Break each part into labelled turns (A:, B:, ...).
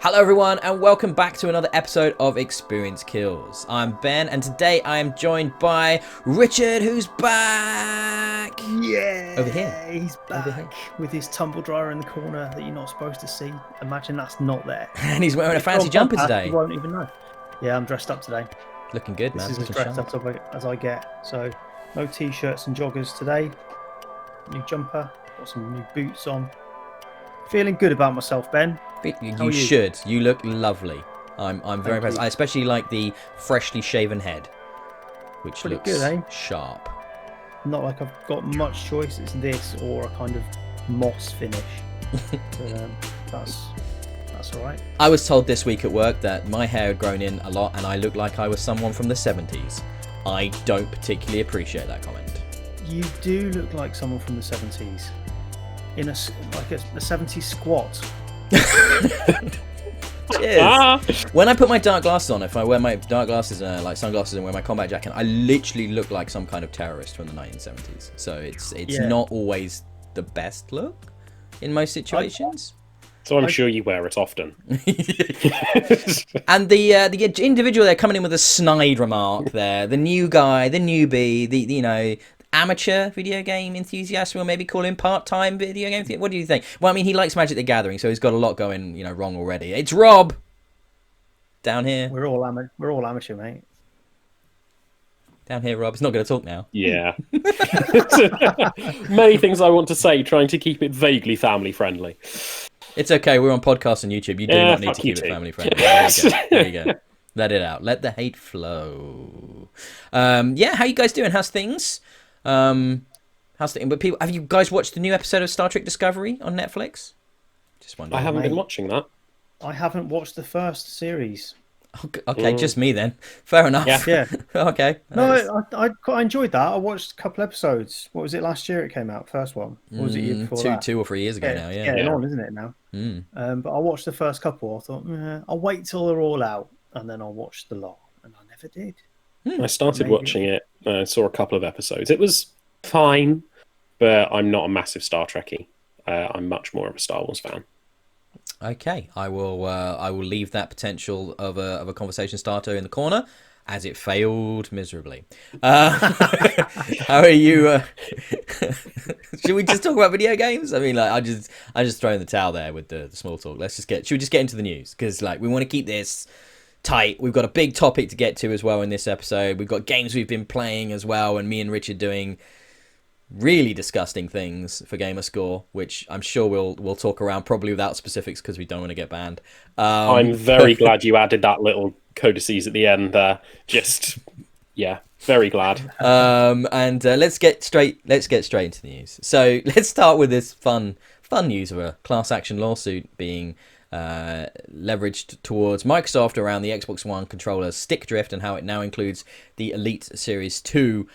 A: Hello everyone and welcome back to another episode of Experience Kills. I'm Ben and today I am joined by Richard, who's back!
B: Yeah,
A: Over here.
B: He's back with his tumble dryer in the corner that you're not supposed to see. Imagine that's not there.
A: And he's wearing a fancy jumper today.
B: You won't even know. Yeah, I'm dressed up today.
A: Looking good, man.
B: This is as dressed up as I get. So, no t-shirts and joggers today. New jumper. Got some new boots on. Feeling good about myself, Ben.
A: You should. You look lovely. I'm very impressed. I especially like the freshly shaven head, which
B: Pretty
A: looks
B: good, eh?
A: sharp.
B: Not like I've got much choice. It's this or a kind of moss finish. But, that's all right.
A: I was told this week at work that my hair had grown in a lot and I looked like I was someone from the 70s. I don't particularly appreciate that comment.
B: You do look like someone from the 70s. In a 70s squat.
A: Cheers. When I put my dark glasses on, if I wear my dark glasses, like sunglasses, and wear my combat jacket, I literally look like some kind of terrorist from the 1970s. So it's not always the best look in most situations.
C: So I'm sure you wear it often.
A: And the individual there coming in with a snide remark there, the new guy, the newbie, the amateur video game enthusiast, we'll maybe call him part-time video game. What do you think? Well, I mean, he likes Magic the Gathering, so he's got a lot going, wrong already. It's Rob down here.
B: We're all amateur, mate.
A: Down here, Rob. He's not going to talk now.
C: Yeah. Many things I want to say, trying to keep it vaguely family friendly.
A: It's okay. We're on podcast and YouTube. You do not need to keep it family friendly. There you go. Let it out. Let the hate flow. How you guys doing? How's things? But people, have you guys watched the new episode of Star Trek Discovery on Netflix? Just wondering.
C: I haven't been watching that.
B: I haven't watched the first series.
A: Okay, just me then. Fair enough.
B: Yeah.
A: Okay.
B: No, I quite enjoyed that. I watched a couple episodes. What was it last year? It came out first one. What was it year before that?
A: 2 or 3 years ago now. Yeah.
B: Getting on, isn't it now? But I watched the first couple. I thought, I'll wait till they're all out and then I'll watch the lot. And I never did.
C: I started watching it. I saw a couple of episodes. It was fine, but I'm not a massive Star Trekkie. I'm much more of a Star Wars fan.
A: Okay, I will leave that potential of a conversation starter in the corner, as it failed miserably. How are you? Should we just talk about video games? I mean, like I just throw in the towel there with the small talk. Should we just get into the news? Because we want to keep this tight. We've got a big topic to get to as well in this episode. We've got games we've been playing as well, and me and Richard doing really disgusting things for Gamerscore, which I'm sure we'll talk around, probably without specifics because we don't want to get banned.
C: I'm very glad you added that little codices at the end there. Very glad.
A: Let's get straight into the news. So let's start with this fun news of a class action lawsuit being leveraged towards Microsoft around the Xbox One controller's stick drift and how it now includes the Elite Series 2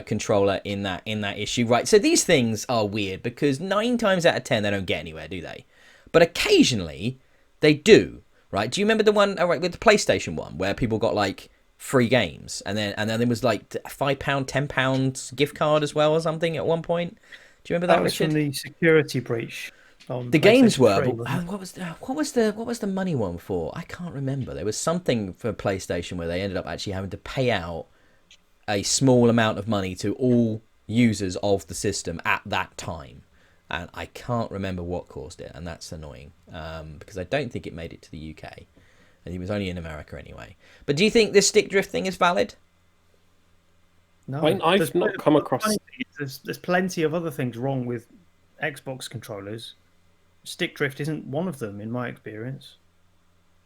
A: controller in that issue. Right, so these things are weird because 9 times out of 10 they don't get anywhere, do they? But occasionally they do, right? Do you remember the one with the PlayStation one where people got like free games and then there was like a £5, £10 gift card as well or something at one point? Do you remember that?
B: That was
A: Richard?
B: from the security breach.
A: The games were, but what was the money one for? I can't remember. There was something for PlayStation where they ended up actually having to pay out a small amount of money to all users of the system at that time, and I can't remember what caused it, and that's annoying because I don't think it made it to the UK, and it was only in America anyway. But do you think this stick drift thing is valid?
B: No,
C: I've not come across.
B: There's plenty of other things wrong with Xbox controllers. Stick drift isn't one of them in my experience.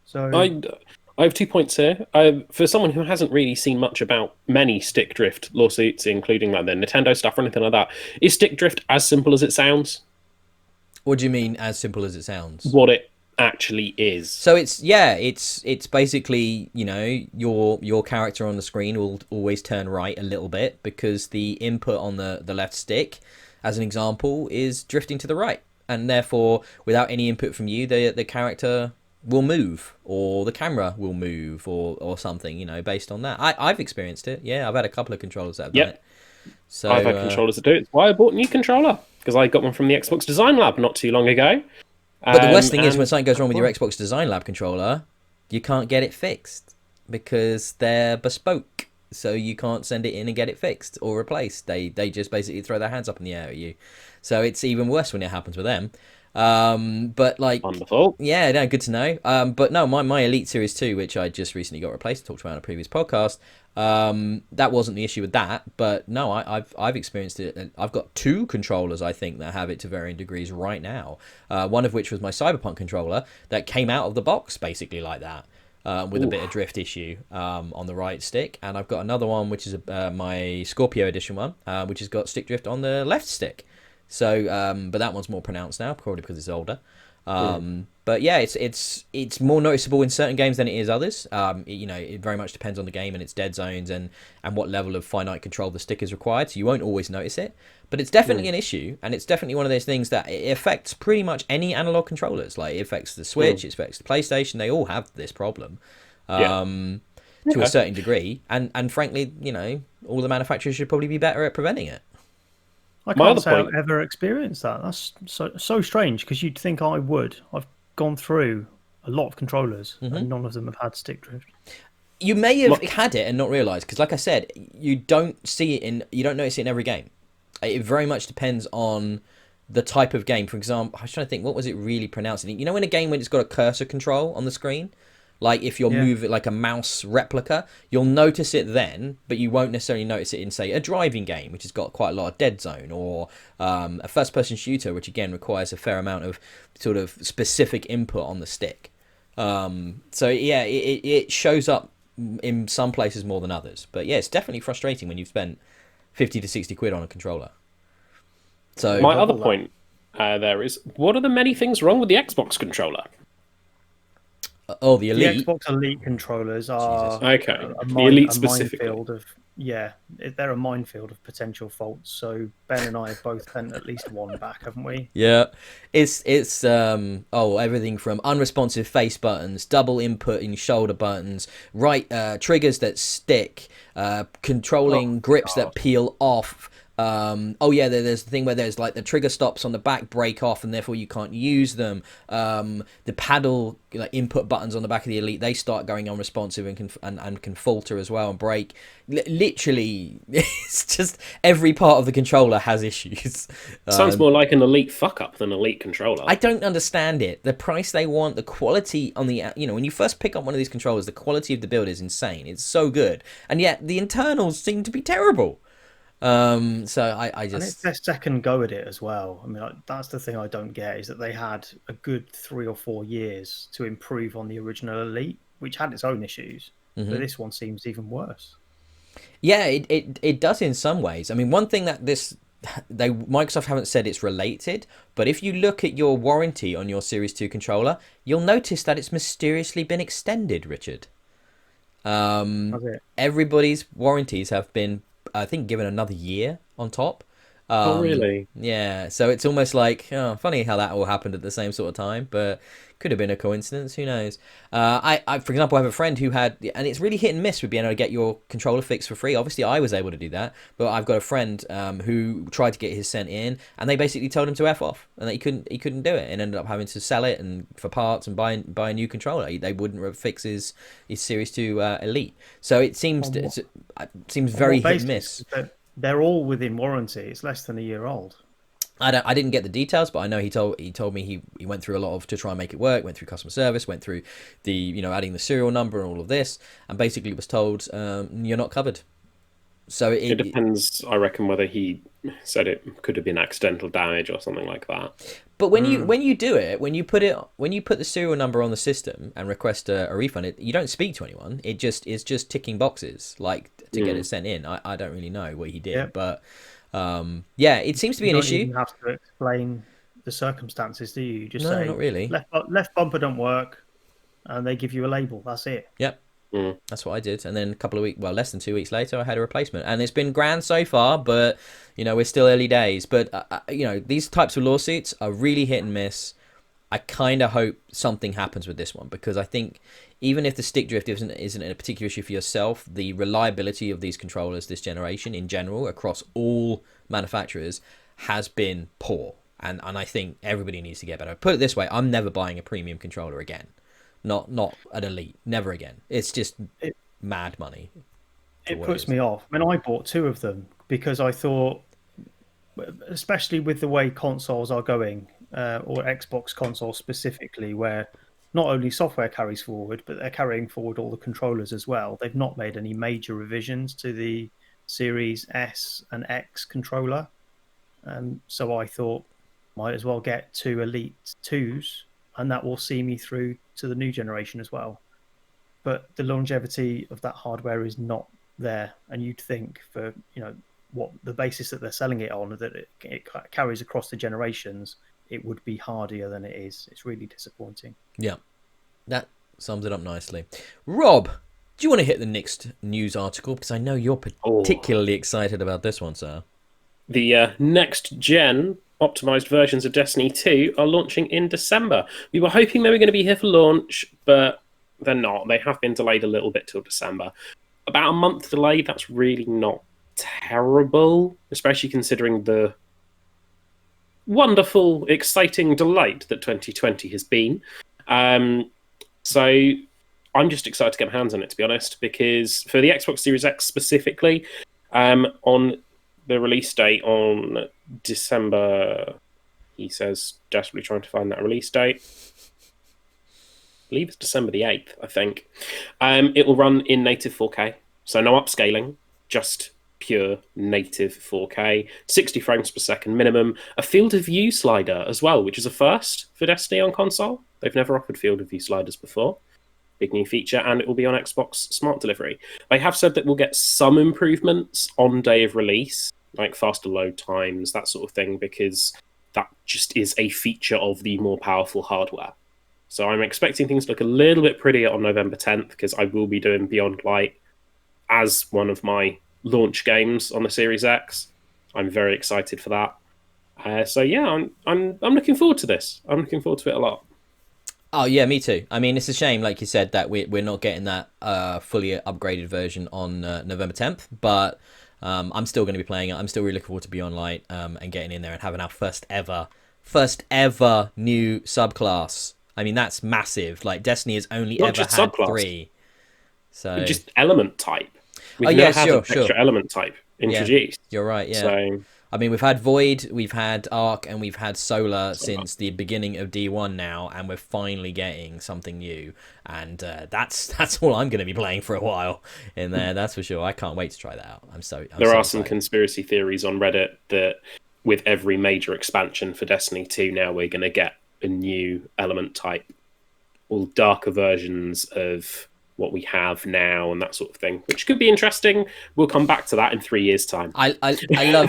B: So
C: I have 2 points here. For someone who hasn't really seen much about many stick drift lawsuits, including like the Nintendo stuff or anything like that, is stick drift as simple as it sounds?
A: What do you mean as simple as it sounds?
C: What it actually is.
A: So it's basically, your character on the screen will always turn right a little bit because the input on the left stick, as an example, is drifting to the right. And therefore, without any input from you, the character will move, or the camera will move, or something, based on that. I've experienced it. Yeah, I've had a couple of controllers that have done it. So
C: I've had controllers that do it. That's why I bought a new controller, because I got one from the Xbox Design Lab not too long ago.
A: But the worst thing is
C: And
A: when something goes wrong with your Xbox Design Lab controller, you can't get it fixed because they're bespoke. So you can't send it in and get it fixed or replaced. They just basically throw their hands up in the air at you. So it's even worse when it happens with them. But like,
C: wonderful.
A: yeah, no, good to know. But no, my Elite Series 2, which I just recently got replaced, talked about in a previous podcast, that wasn't the issue with that. But no, I've experienced it. I've got 2 controllers, I think, that have it to varying degrees right now. One of which was my Cyberpunk controller that came out of the box basically like that. With a bit of drift issue on the right stick, and I've got another one which is my Scorpio edition one, which has got stick drift on the left stick. So, but that one's more pronounced now, probably because it's older. But yeah, it's more noticeable in certain games than it is others. It very much depends on the game and its dead zones and what level of finite control the stick is required. So you won't always notice it, but it's definitely an issue, and it's definitely one of those things that it affects pretty much any analog controllers. Like it affects the Switch, it affects the PlayStation. They all have this problem. To a certain degree, and frankly, all the manufacturers should probably be better at preventing it.
B: I can't say I've ever experienced that. That's so strange because you'd think I would. I've gone through a lot of controllers and none of them have had stick drift.
A: You may have had it and not realised because, like I said, you don't notice it in every game. It very much depends on the type of game. For example, I was trying to think, what was it really pronounced? In a game when it's got a cursor control on the screen. Like if you're moving like a mouse replica, you'll notice it then, but you won't necessarily notice it in, say, a driving game, which has got quite a lot of dead zone, or a first-person shooter, which again requires a fair amount of sort of specific input on the stick. So yeah, it shows up in some places more than others. But yeah, it's definitely frustrating when you've spent 50 to 60 quid on a controller. So
C: my other point there is, what are the many things wrong with the Xbox controller?
A: Oh, the Elite.
B: The Xbox Elite controllers are
C: the Elite specifically.
B: They're a minefield of potential faults. So Ben and I have both sent at least one back, haven't we?
A: Yeah, it's everything from unresponsive face buttons, double inputting shoulder buttons, triggers that stick, controlling grips that peel off. There's the thing where there's like the trigger stops on the back break off and therefore you can't use them. The paddle input buttons on the back of the Elite, they start going unresponsive and can falter as well and break. Literally, it's just every part of the controller has issues.
C: Sounds more like an Elite fuck up than Elite controller.
A: I don't understand it. The price they want, the quality on the when you first pick up one of these controllers, the quality of the build is insane. It's so good, and yet the internals seem to be terrible. So I just...
B: And it's their second go at it as well. I mean, that's the thing I don't get, is that they had a good 3 or 4 years to improve on the original Elite, which had its own issues. But this one seems even worse.
A: Yeah, it does in some ways. I mean, one thing that Microsoft haven't said it's related, but if you look at your warranty on your Series 2 controller, you'll notice that it's mysteriously been extended, Richard. Everybody's warranties have been, I think, given another year on top.
C: Oh, really?
A: Yeah, so it's almost like, funny how that all happened at the same sort of time, but could have been a coincidence, who knows. I for example, have a friend who had, and it's really hit and miss with being able to get your controller fixed for free. Obviously, I was able to do that, but I've got a friend who tried to get his sent in, and they basically told him to F off, and that he couldn't do it, and ended up having to sell it and for parts and buy a new controller. They wouldn't fix his Series 2 Elite. So it seems very hit and miss.
B: They're all within warranty. It's less than a year old.
A: I didn't get the details, but I know he told me he went through a lot to try and make it work. Went through customer service, went through the adding the serial number and all of this, and basically was told you're not covered. So it
C: depends, I reckon, whether he said it could have been accidental damage or something like that.
A: But when you do it, when you put the serial number on the system and request a refund, you don't speak to anyone. It's just ticking boxes to get it sent in. I don't really know what he did, but it seems to be an issue.
B: You don't have to explain the circumstances, do you? You just say,
A: not really.
B: Left bumper don't work, and they give you a label. That's it.
A: Yep. That's what I did, and then less than 2 weeks later, I had a replacement, and it's been grand so far. But we're still early days. But these types of lawsuits are really hit and miss. I kind of hope something happens with this one, because I think even if the stick drift isn't a particular issue for yourself, the reliability of these controllers this generation in general across all manufacturers has been poor. and I think everybody needs to get better. Put it this way, I'm never buying a premium controller again. Not an Elite, never again. It's just mad money.
B: It puts me off. I mean, I bought 2 of them because I thought, especially with the way consoles are going, or Xbox consoles specifically, where not only software carries forward, but they're carrying forward all the controllers as well. They've not made any major revisions to the Series S and X controller. So I thought, might as well get 2 Elite 2s, and that will see me through to the new generation as well. But the longevity of that hardware is not there, and you'd think for what the basis that they're selling it on, that it carries across the generations, it would be hardier than it is. It's really disappointing.
A: Yeah, that sums it up nicely. Rob, do you want to hit the next news article, because I know you're particularly excited about this one, sir?
C: The next gen optimized versions of Destiny 2 are launching in December. We were hoping they were going to be here for launch, but they're not. They have been delayed a little bit till December. About a month delayed, that's really not terrible, especially considering the wonderful, exciting delight that 2020 has been. So I'm just excited to get my hands on it, to be honest, because for the Xbox Series X specifically, on the release date on December, he says, desperately trying to find that release date. I believe it's December the 8th, I think. It will run in native 4K, so no upscaling, just pure native 4K, 60 frames per second minimum, a field of view slider as well, which is a first for Destiny on console. They've never offered field of view sliders before. Big new feature, and it will be on Xbox Smart Delivery. They have said that we'll get some improvements on day of release, like faster load times, that sort of thing, because that just is a feature of the more powerful hardware. So I'm expecting things to look a little bit prettier on November 10th, because I will be doing Beyond Light as one of my launch games on the Series X. I'm very excited for that. So yeah, I'm looking forward to this. I'm looking forward to it a lot.
A: Oh yeah, me too. I mean, it's a shame, like you said, that we're not getting that fully upgraded version on November 10th, but I'm still going to be playing it. I'm still really looking forward to Beyond Light and getting in there and having our first ever new subclass. I mean, that's massive. Like, Destiny has only
C: Not
A: ever
C: just
A: had
C: subclass.
A: 3. So
C: Just element type. We've never had an extra element type introduced.
A: Yeah, you're right, yeah.
C: So,
A: I mean, we've had Void, we've had Arc, and we've had Solar since the beginning of D1 now, and we're finally getting something new. And that's all I'm going to be playing for a while in there, that's for sure. I can't wait to try that out.
C: There are some conspiracy theories on Reddit that with every major expansion for Destiny 2 now, we're going to get a new element type, all darker versions of what we have now and that sort of thing, which could be interesting. We'll come back to that in 3 years' time.
A: I love...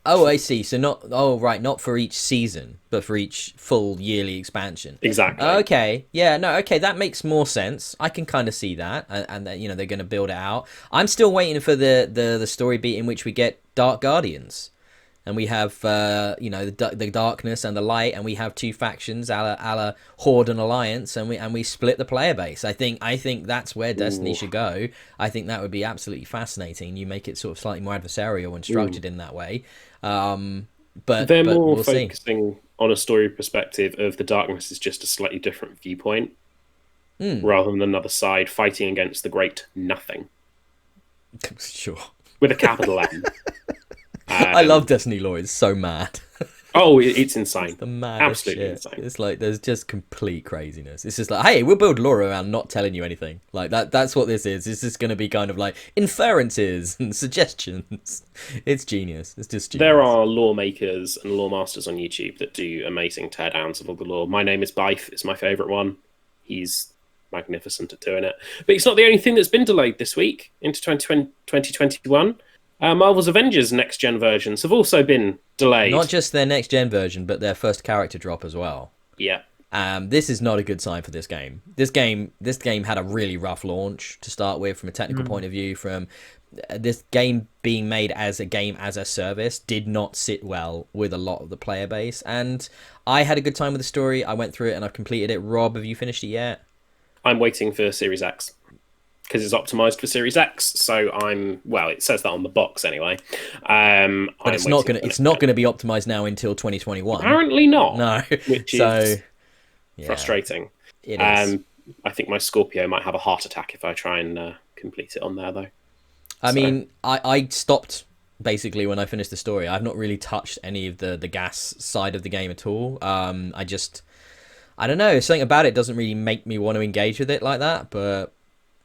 A: Oh, I see. So not for each season, but for each full yearly expansion.
C: Exactly.
A: Okay. Yeah, no, okay, that makes more sense. I can kind of see that. And they're going to build it out. I'm still waiting for the story beat in which we get Dark Guardians. And we have, the darkness and the light, and we have 2 factions, a la Horde and Alliance, and we split the player base. I think that's where Destiny should go. I think that would be absolutely fascinating. You make it sort of slightly more adversarial and structured in that way. But
C: they're more
A: we'll
C: focusing on a story perspective of the darkness is just a slightly different viewpoint, rather than another side fighting against the great nothing.
A: Sure.
C: With a capital M.
A: I love Destiny lore. It's so mad.
C: Oh, it's insane.
A: It's the maddest
C: Absolutely
A: shit.
C: insane.
A: It's like there's just complete craziness. It's just like, hey, we'll build lore around not telling you anything. Like that's what this is. It's just going to be kind of like inferences and suggestions. It's genius. It's just genius.
C: There are lawmakers and lore masters on YouTube that do amazing teardowns of all the lore. My Name is Bife. It's my favourite one. He's magnificent at doing it. But it's not the only thing that's been delayed this week into 2021. Marvel's Avengers next-gen versions have also been delayed.
A: Not just their next-gen version, but their first character drop as well.
C: Yeah.
A: This is not a good sign for this game. This game had a really rough launch to start with from a technical point of view. From this game being made as a game as a service did not sit well with a lot of the player base. And I had a good time with the story. I went through it and I've completed it. Rob, have you finished it yet?
C: I'm waiting for Series X. because it's optimized for Series X. So it says that on the box anyway.
A: But it's not gonna be optimized now until 2021.
C: Apparently not.
A: No,
C: which is frustrating.
A: It is.
C: I think my Scorpio might have a heart attack if I try and complete it on there, though.
A: I mean, I stopped basically when I finished the story. I've not really touched any of the gas side of the game at all. I don't know, something about it doesn't really make me want to engage with it like that, but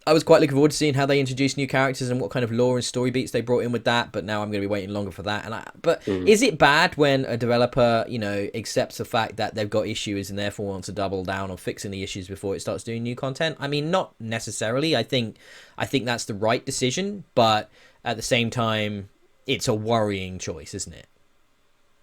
A: I was quite looking forward to seeing how they introduced new characters and what kind of lore and story beats they brought in with that, but now I'm going to be waiting longer for that. Is it bad when a developer, accepts the fact that they've got issues and therefore wants to double down on fixing the issues before it starts doing new content? I mean, not necessarily. I think that's the right decision, but at the same time, it's a worrying choice, isn't it?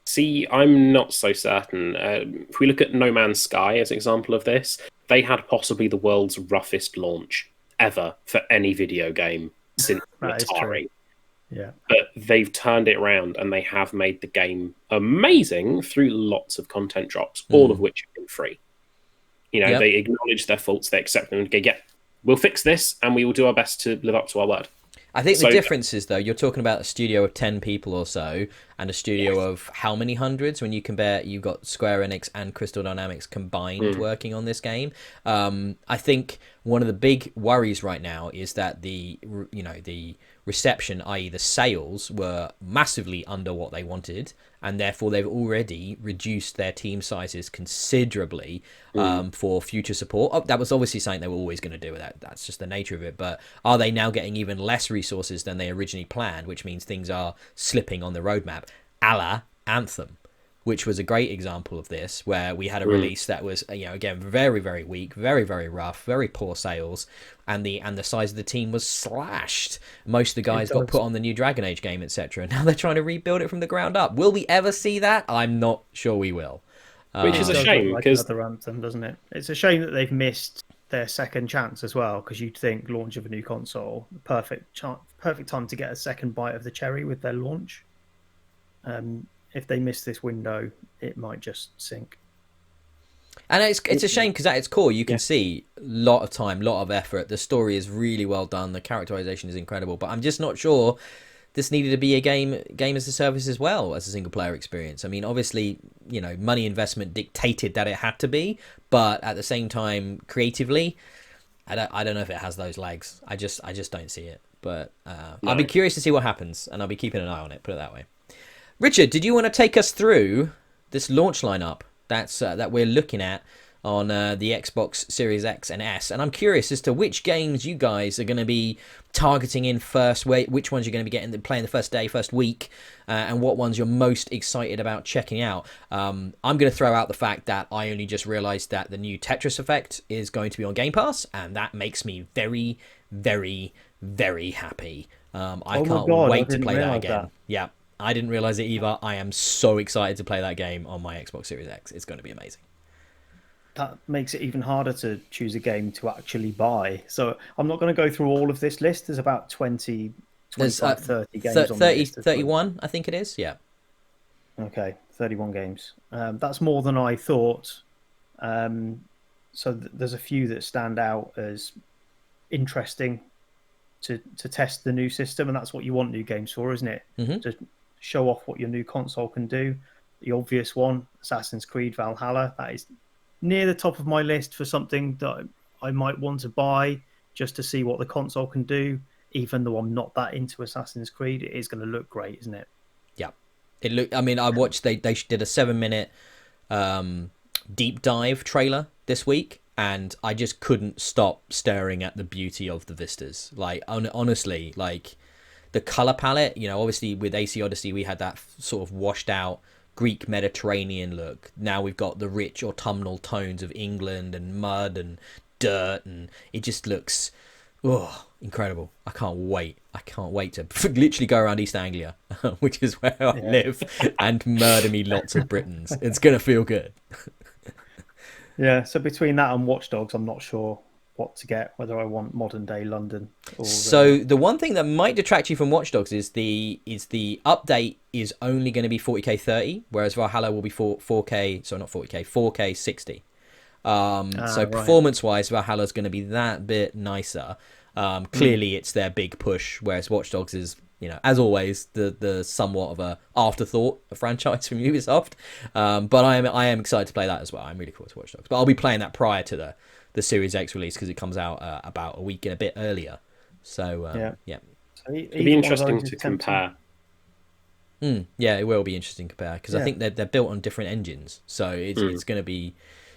C: See, I'm not so certain. If we look at No Man's Sky as an example of this, they had possibly the world's roughest launch ever for any video game since Atari.
B: Yeah.
C: But they've turned it around and they have made the game amazing through lots of content drops, all of which have been free. They acknowledge their faults, they accept them and go, yeah, we'll fix this and we will do our best to live up to our word.
A: I think the difference is, though, you're talking about a studio of 10 people or so and a studio of how many hundreds when you compare, you've got Square Enix and Crystal Dynamics combined working on this game. I think one of the big worries right now is that the reception, i.e. the sales, were massively under what they wanted, and therefore they've already reduced their team sizes considerably for future support. That was obviously something they were always going to do. That's just the nature of it. But are they now getting even less resources than they originally planned, which means things are slipping on the roadmap, a la Anthem, which was a great example of this, where we had a release that was, again, very, very weak, very, very rough, very poor sales, and the size of the team was slashed. Most of the guys got put on the new Dragon Age game, etc. Now they're trying to rebuild it from the ground up. Will we ever see that? I'm not sure we will.
C: Which is a shame, because
B: another Anthem, doesn't it? It's a shame that they've missed their second chance as well, because you'd think launch of a new console, perfect time to get a second bite of the cherry with their launch. If they miss this window, it might just sink.
A: And it's a shame because at its core, you can see a lot of time, a lot of effort. The story is really well done. The characterization is incredible. But I'm just not sure this needed to be a game as a service as well as a single player experience. I mean, obviously, money investment dictated that it had to be. But at the same time, creatively, I don't know if it has those legs. I just don't see it. But I'll be curious to see what happens. And I'll be keeping an eye on it, put it that way. Richard, did you want to take us through this launch lineup that we're looking at on the Xbox Series X and S? And I'm curious as to which games you guys are going to be targeting in first, which ones you're going to be playing the first day, first week, and what ones you're most excited about checking out. I'm going to throw out the fact that I only just realised that the new Tetris Effect is going to be on Game Pass, and that makes me very, very, very happy. I can't wait to play that again. Yeah. I didn't realise it either. I am so excited to play that game on my Xbox Series X. It's going to be amazing.
B: That makes it even harder to choose a game to actually buy. So I'm not going to go through all of this list. There's about 20, 25, 30 games on the list.
A: 31, I think it is, yeah.
B: Okay, 31 games. That's more than I thought. So there's a few that stand out as interesting to test the new system, and that's what you want new games for, isn't it?
A: Mm-hmm.
B: To show off what your new console can do. The obvious one, Assassin's Creed Valhalla, that is near the top of my list for something that I might want to buy just to see what the console can do. Even though I'm not that into Assassin's Creed, it is going to look great, isn't it?
A: Yeah, I mean, I watched they did a 7-minute deep dive trailer this week, and I just couldn't stop staring at the beauty of the vistas. Like, honestly, like the color palette, obviously with AC Odyssey, we had that sort of washed out Greek Mediterranean look. Now we've got the rich autumnal tones of England and mud and dirt, and it just looks incredible. I can't wait to literally go around East Anglia, which is where I live, and murder me lots of Britons. It's gonna feel good.
B: Yeah, so between that and Watch Dogs, I'm not sure what to get, whether I want modern day London or...
A: So the one thing that might detract you from Watch Dogs is the update is only going to be 40k 30, whereas Valhalla will be 4K 60. So performance wise, Valhalla's going to be that bit nicer. Clearly, it's their big push, whereas Watch Dogs is, as always, the somewhat of a afterthought, a franchise from Ubisoft. But I am excited to play that as well. I'm really cool to Watch Dogs, but I'll be playing that prior to the Series X release because it comes out about a week and a bit earlier. So yeah.
B: So
C: It'd be interesting to compare.
A: Yeah, it will be interesting to compare because I think they're built on different engines, so it's going to be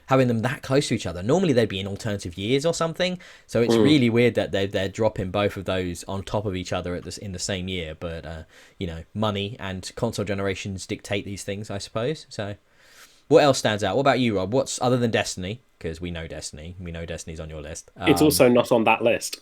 A: having them that close to each other. Normally they'd be in alternative years or something, so it's really weird that they're dropping both of those on top of each other in the same year. But money and console generations dictate these things, I suppose. So what else stands out? What about you, Rob? What's other than Destiny? Because we know Destiny's on your list.
C: It's also not on that list.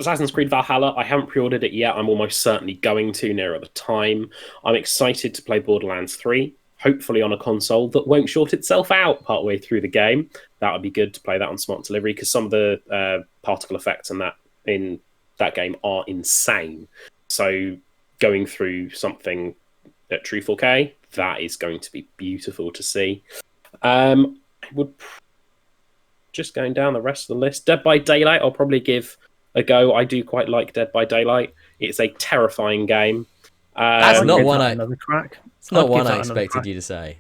C: Assassin's Creed Valhalla, I haven't pre-ordered it yet. I'm almost certainly going to nearer the time. I'm excited to play Borderlands 3, hopefully on a console that won't short itself out partway through the game. That would be good to play that on smart delivery because some of the particle effects in that game are insane. So going through something at true 4K, that is going to be beautiful to see. Just going down the rest of the list, Dead by Daylight, I'll probably give a go. I do quite like Dead by Daylight. It's a terrifying game.
A: That's not one
B: It's not one
A: I expected you to say.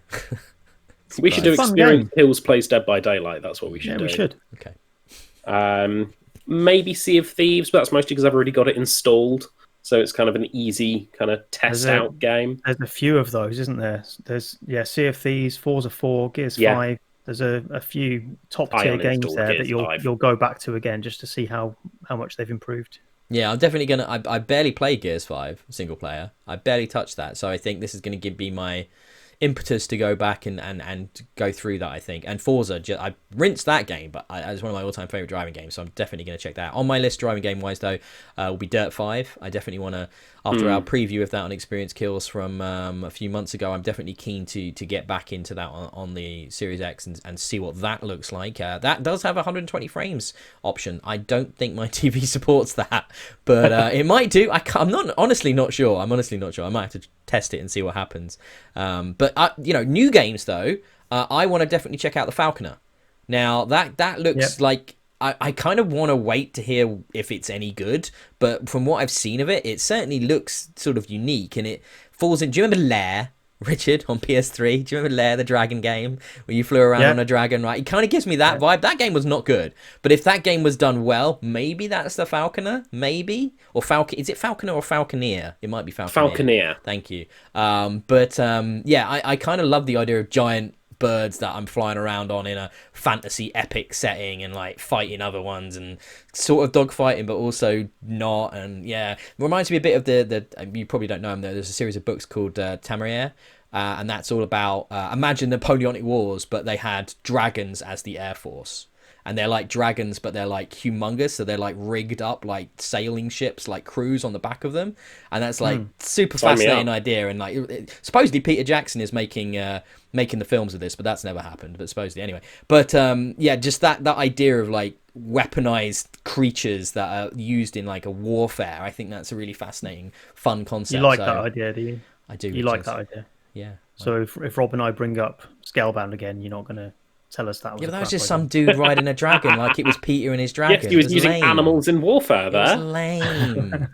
C: We should do Experience Hills Plays Dead by Daylight. That's what we should do.
B: We should.
A: Okay.
C: Maybe Sea of Thieves, but that's mostly because I've already got it installed. So it's kind of an easy kind of test-out game.
B: There's a few of those, isn't there? There's Sea of Thieves, Forza 4, Gears 5. There's a few top-tier games there that you'll go back to again just to see how much they've improved.
A: Yeah, I'm definitely going to... I barely played Gears 5, single player. I barely touched that, so I think this is going to be my impetus to go back and go through that, I think. And Forza, I rinsed that game, but it's one of my all-time favourite driving games, so I'm definitely going to check that out. On my list, driving game-wise, though, will be Dirt 5. I definitely want to, after our preview of that on Experience Kills from a few months ago, I'm definitely keen to get back into that on the Series X and see what that looks like. That does have a 120 frames option. I don't think my TV supports that, but it might do. I'm honestly not sure. I might have to test it and see what happens. But new games though, I want to definitely check out the Falconer. Now that looks like I kind of want to wait to hear if it's any good, but from what I've seen of it, it certainly looks sort of unique, and it falls in. Do you remember Lair, Richard, on PS3? Do you remember Lair, the dragon game, where you flew around on a dragon, right? It kind of gives me that vibe. That game was not good, but if that game was done well, maybe that's the Falconer, maybe? Or Is it Falconer or Falconeer? It might be Falconeer.
C: Falconeer.
A: Thank you. I kind of love the idea of giant birds that I'm flying around on in a fantasy epic setting and like fighting other ones and sort of dogfighting but also not. And it reminds me a bit of the you probably don't know them, there's a series of books called Tamriel, and that's all about imagine Napoleonic Wars, but they had dragons as the air force. And they're like dragons, but they're like humongous. So they're like rigged up like sailing ships, like crews on the back of them. And that's like super fascinating idea. And like supposedly Peter Jackson is making the films of this, but that's never happened. But supposedly anyway. But just that idea of like weaponized creatures that are used in like a warfare. I think that's a really fascinating, fun concept.
B: You like that idea, do you?
A: I do.
B: You like that idea?
A: Yeah.
B: So if Rob and I bring up Scalebound again, you're not going to tell us that was
A: that was just some dude riding a dragon like it was Peter and his dragon.
C: Yes, he was using animals in warfare there.
A: It was lame.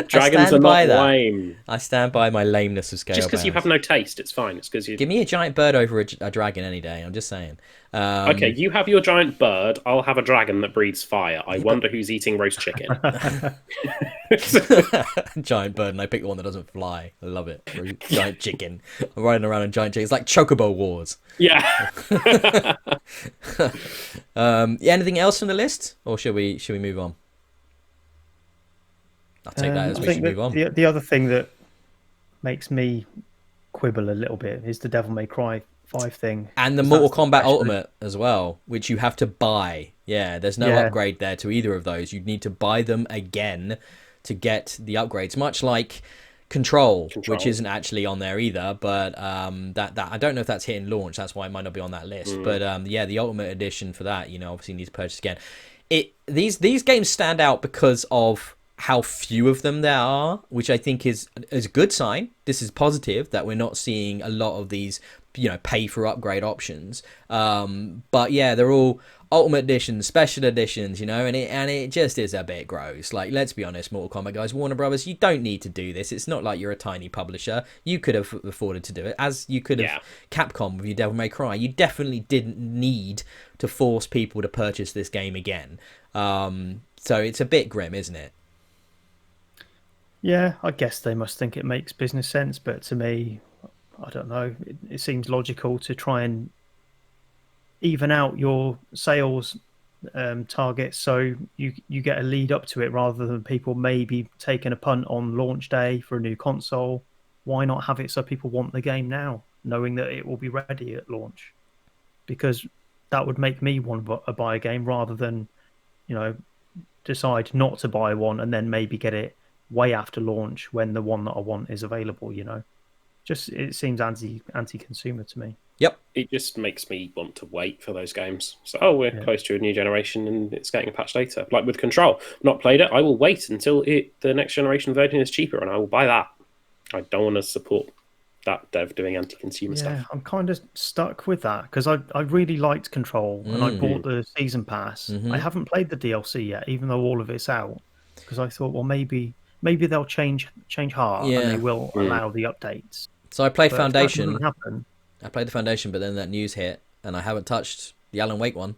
C: Dragons are not lame.
A: I stand by my lameness of Scalebound.
C: Just because you have no taste, it's fine. It's because you
A: give me a giant bird over a dragon any day. I'm just saying.
C: Okay, you have your giant bird. I'll have a dragon that breathes fire. I wonder who's eating roast chicken.
A: Giant bird, and I pick the one that doesn't fly. I love it. Giant chicken. I'm riding around a giant chicken. It's like Chocobo Wars.
C: Yeah.
A: Anything else from the list, or should we move on? I'll take that as we should move on.
B: The other thing that makes me quibble a little bit is the Devil May Cry 5 thing.
A: And the Mortal Kombat Ultimate as well, which you have to buy. Yeah, there's no upgrade there to either of those. You'd need to buy them again to get the upgrades, much like Control, which isn't actually on there either. But that I don't know if that's hitting launch. That's why it might not be on that list. But the Ultimate Edition for that, obviously needs to purchase again. These games stand out because of how few of them there are, which I think is a good sign. This is positive that we're not seeing a lot of these, pay for upgrade options. But yeah, they're all Ultimate Editions, Special Editions, and it just is a bit gross. Like, let's be honest, Mortal Kombat guys, Warner Brothers, you don't need to do this. It's not like you're a tiny publisher. You could have afforded to do it, as you could have Capcom with your Devil May Cry. You definitely didn't need to force people to purchase this game again. So it's a bit grim, isn't it?
B: Yeah, I guess they must think it makes business sense, but to me, I don't know. It seems logical to try and even out your sales targets so you get a lead up to it rather than people maybe taking a punt on launch day for a new console. Why not have it so people want the game now, knowing that it will be ready at launch? Because that would make me want to buy a game rather than, decide not to buy one and then maybe get it way after launch when the one that I want is available. Just it seems anti-consumer to me.
A: Yep.
C: It just makes me want to wait for those games. So, we're close to a new generation and it's getting a patch later. Like with Control, not played it. I will wait until the next generation version is cheaper and I will buy that. I don't want to support that dev doing anti-consumer stuff.
B: Yeah, I'm kind of stuck with that because I really liked Control and I bought the season pass. I haven't played the DLC yet, even though all of it's out. Because I thought, well, maybe they'll change heart and they will allow the updates.
A: So I played
B: But
A: Foundation.
B: If that doesn't happen,
A: I played the Foundation, but then that news hit, and I haven't touched the Alan Wake one.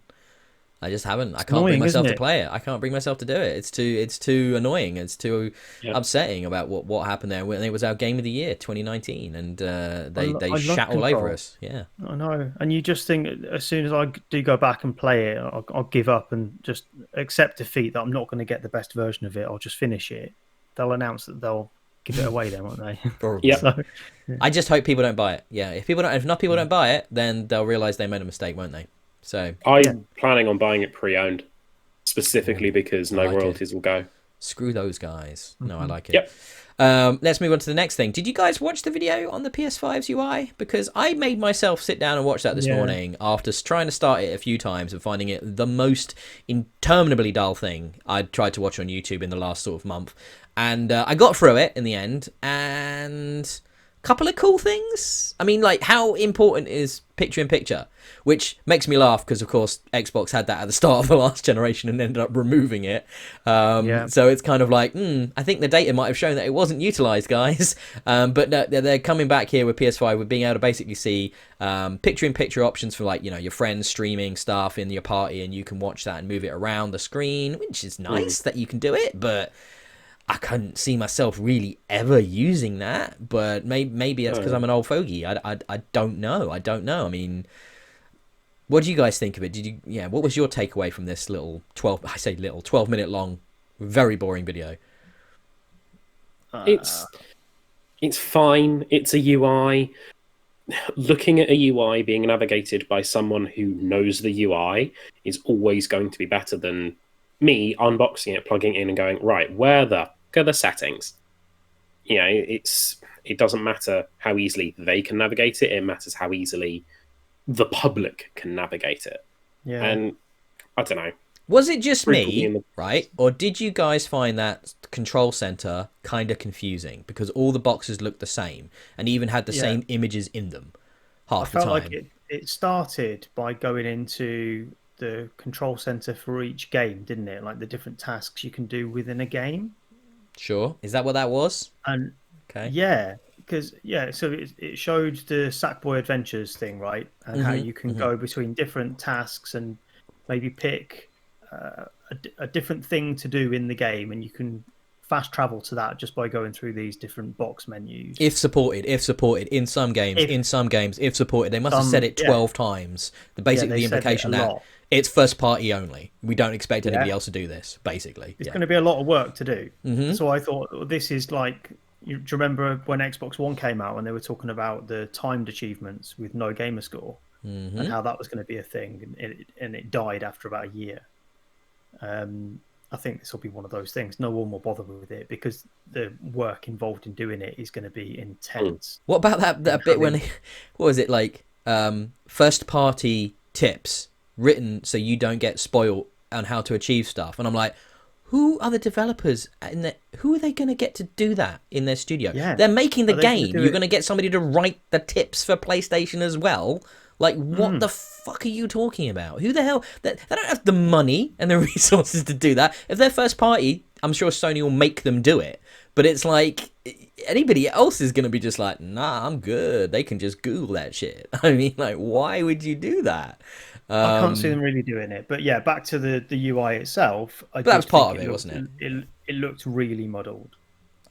A: I just haven't. I can't bring myself to play it. I can't bring myself to do it. It's too annoying. It's too upsetting about what happened there. And it was our Game of the Year 2019, and they shat all over us. Yeah,
B: I know. And you just think as soon as I do go back and play it, I'll give up and just accept defeat that I'm not going to get the best version of it. I'll just finish it. They'll announce that they'll give it away then, won't they?
A: Probably.
C: Yeah.
B: So,
A: I just hope people don't buy it. Yeah, if enough people don't buy it, then they'll realize they made a mistake, won't they? So
C: I'm planning on buying it pre-owned, specifically because no royalties will go.
A: Screw those guys. No, I like it.
C: Yep.
A: Let's move on to the next thing. Did you guys watch the video on the PS5's UI? Because I made myself sit down and watch that this morning after trying to start it a few times and finding it the most interminably dull thing I'd tried to watch on YouTube in the last sort of month. And I got through it in the end, and a couple of cool things. I mean, like, how important is picture-in-picture? Which makes me laugh because, of course, Xbox had that at the start of the last generation and ended up removing it. So it's kind of like, I think the data might have shown that it wasn't utilized, guys. But no, they're coming back here with PS5 with being able to basically see picture-in-picture options for, like, your friends streaming stuff in your party, and you can watch that and move it around the screen, which is nice that you can do it, but I couldn't see myself really ever using that. But maybe that's because I'm an old fogey. I don't know. I mean, what do you guys think of it? What was your takeaway from this little 12-minute long, very boring video?
C: It's fine. It's a UI. Looking at a UI being navigated by someone who knows the UI is always going to be better than me unboxing it, plugging it in and going, right, where the fuck are the settings? It doesn't matter how easily they can navigate it. It matters how easily the public can navigate it.
B: yeah.
C: And I don't know.
A: Was it just me, right? Or did you guys find that control center kind of confusing because all the boxes looked the same and even had the same images in them half the time?
B: I felt like it started by going into the control center for each game, didn't it? Like the different tasks you can do within a game.
A: Sure. Is that what that was?
B: And
A: okay.
B: Yeah, because so it showed the Sackboy Adventures thing, right? And how you can go between different tasks and maybe pick a different thing to do in the game, and you can fast travel to that just by going through these different box menus.
A: If supported in some games, if supported. They must have said it 12 times. The implication that it's first party only. We don't expect anybody else to do this, basically.
B: It's going to be a lot of work to do. So I thought, this is like, do you remember when Xbox One came out and they were talking about the timed achievements with no gamer score and how that was going to be a thing, and it died after about a year. I think this will be one of those things. No one will bother with it because the work involved in doing it is going to be intense.
A: What about that bit when, what was it, like, first party tips written so you don't get spoiled on how to achieve stuff? And I'm like, who are the developers who are they going to get to do that in their studio?
B: Yeah.
A: They're making the
B: Are they gonna
A: game.
B: do
A: You're
B: it-
A: going to get somebody to write the tips for PlayStation as well. Like, what the fuck are you talking about? Who the hell? They don't have the money and the resources to do that. If they're first party, I'm sure Sony will make them do it. But it's like, anybody else is going to be just like, nah, I'm good. They can just Google that shit. I mean, like, why would you do that?
B: I can't see them really doing it. But yeah, back to the UI itself.
A: But that was part of it, wasn't
B: It looked really muddled.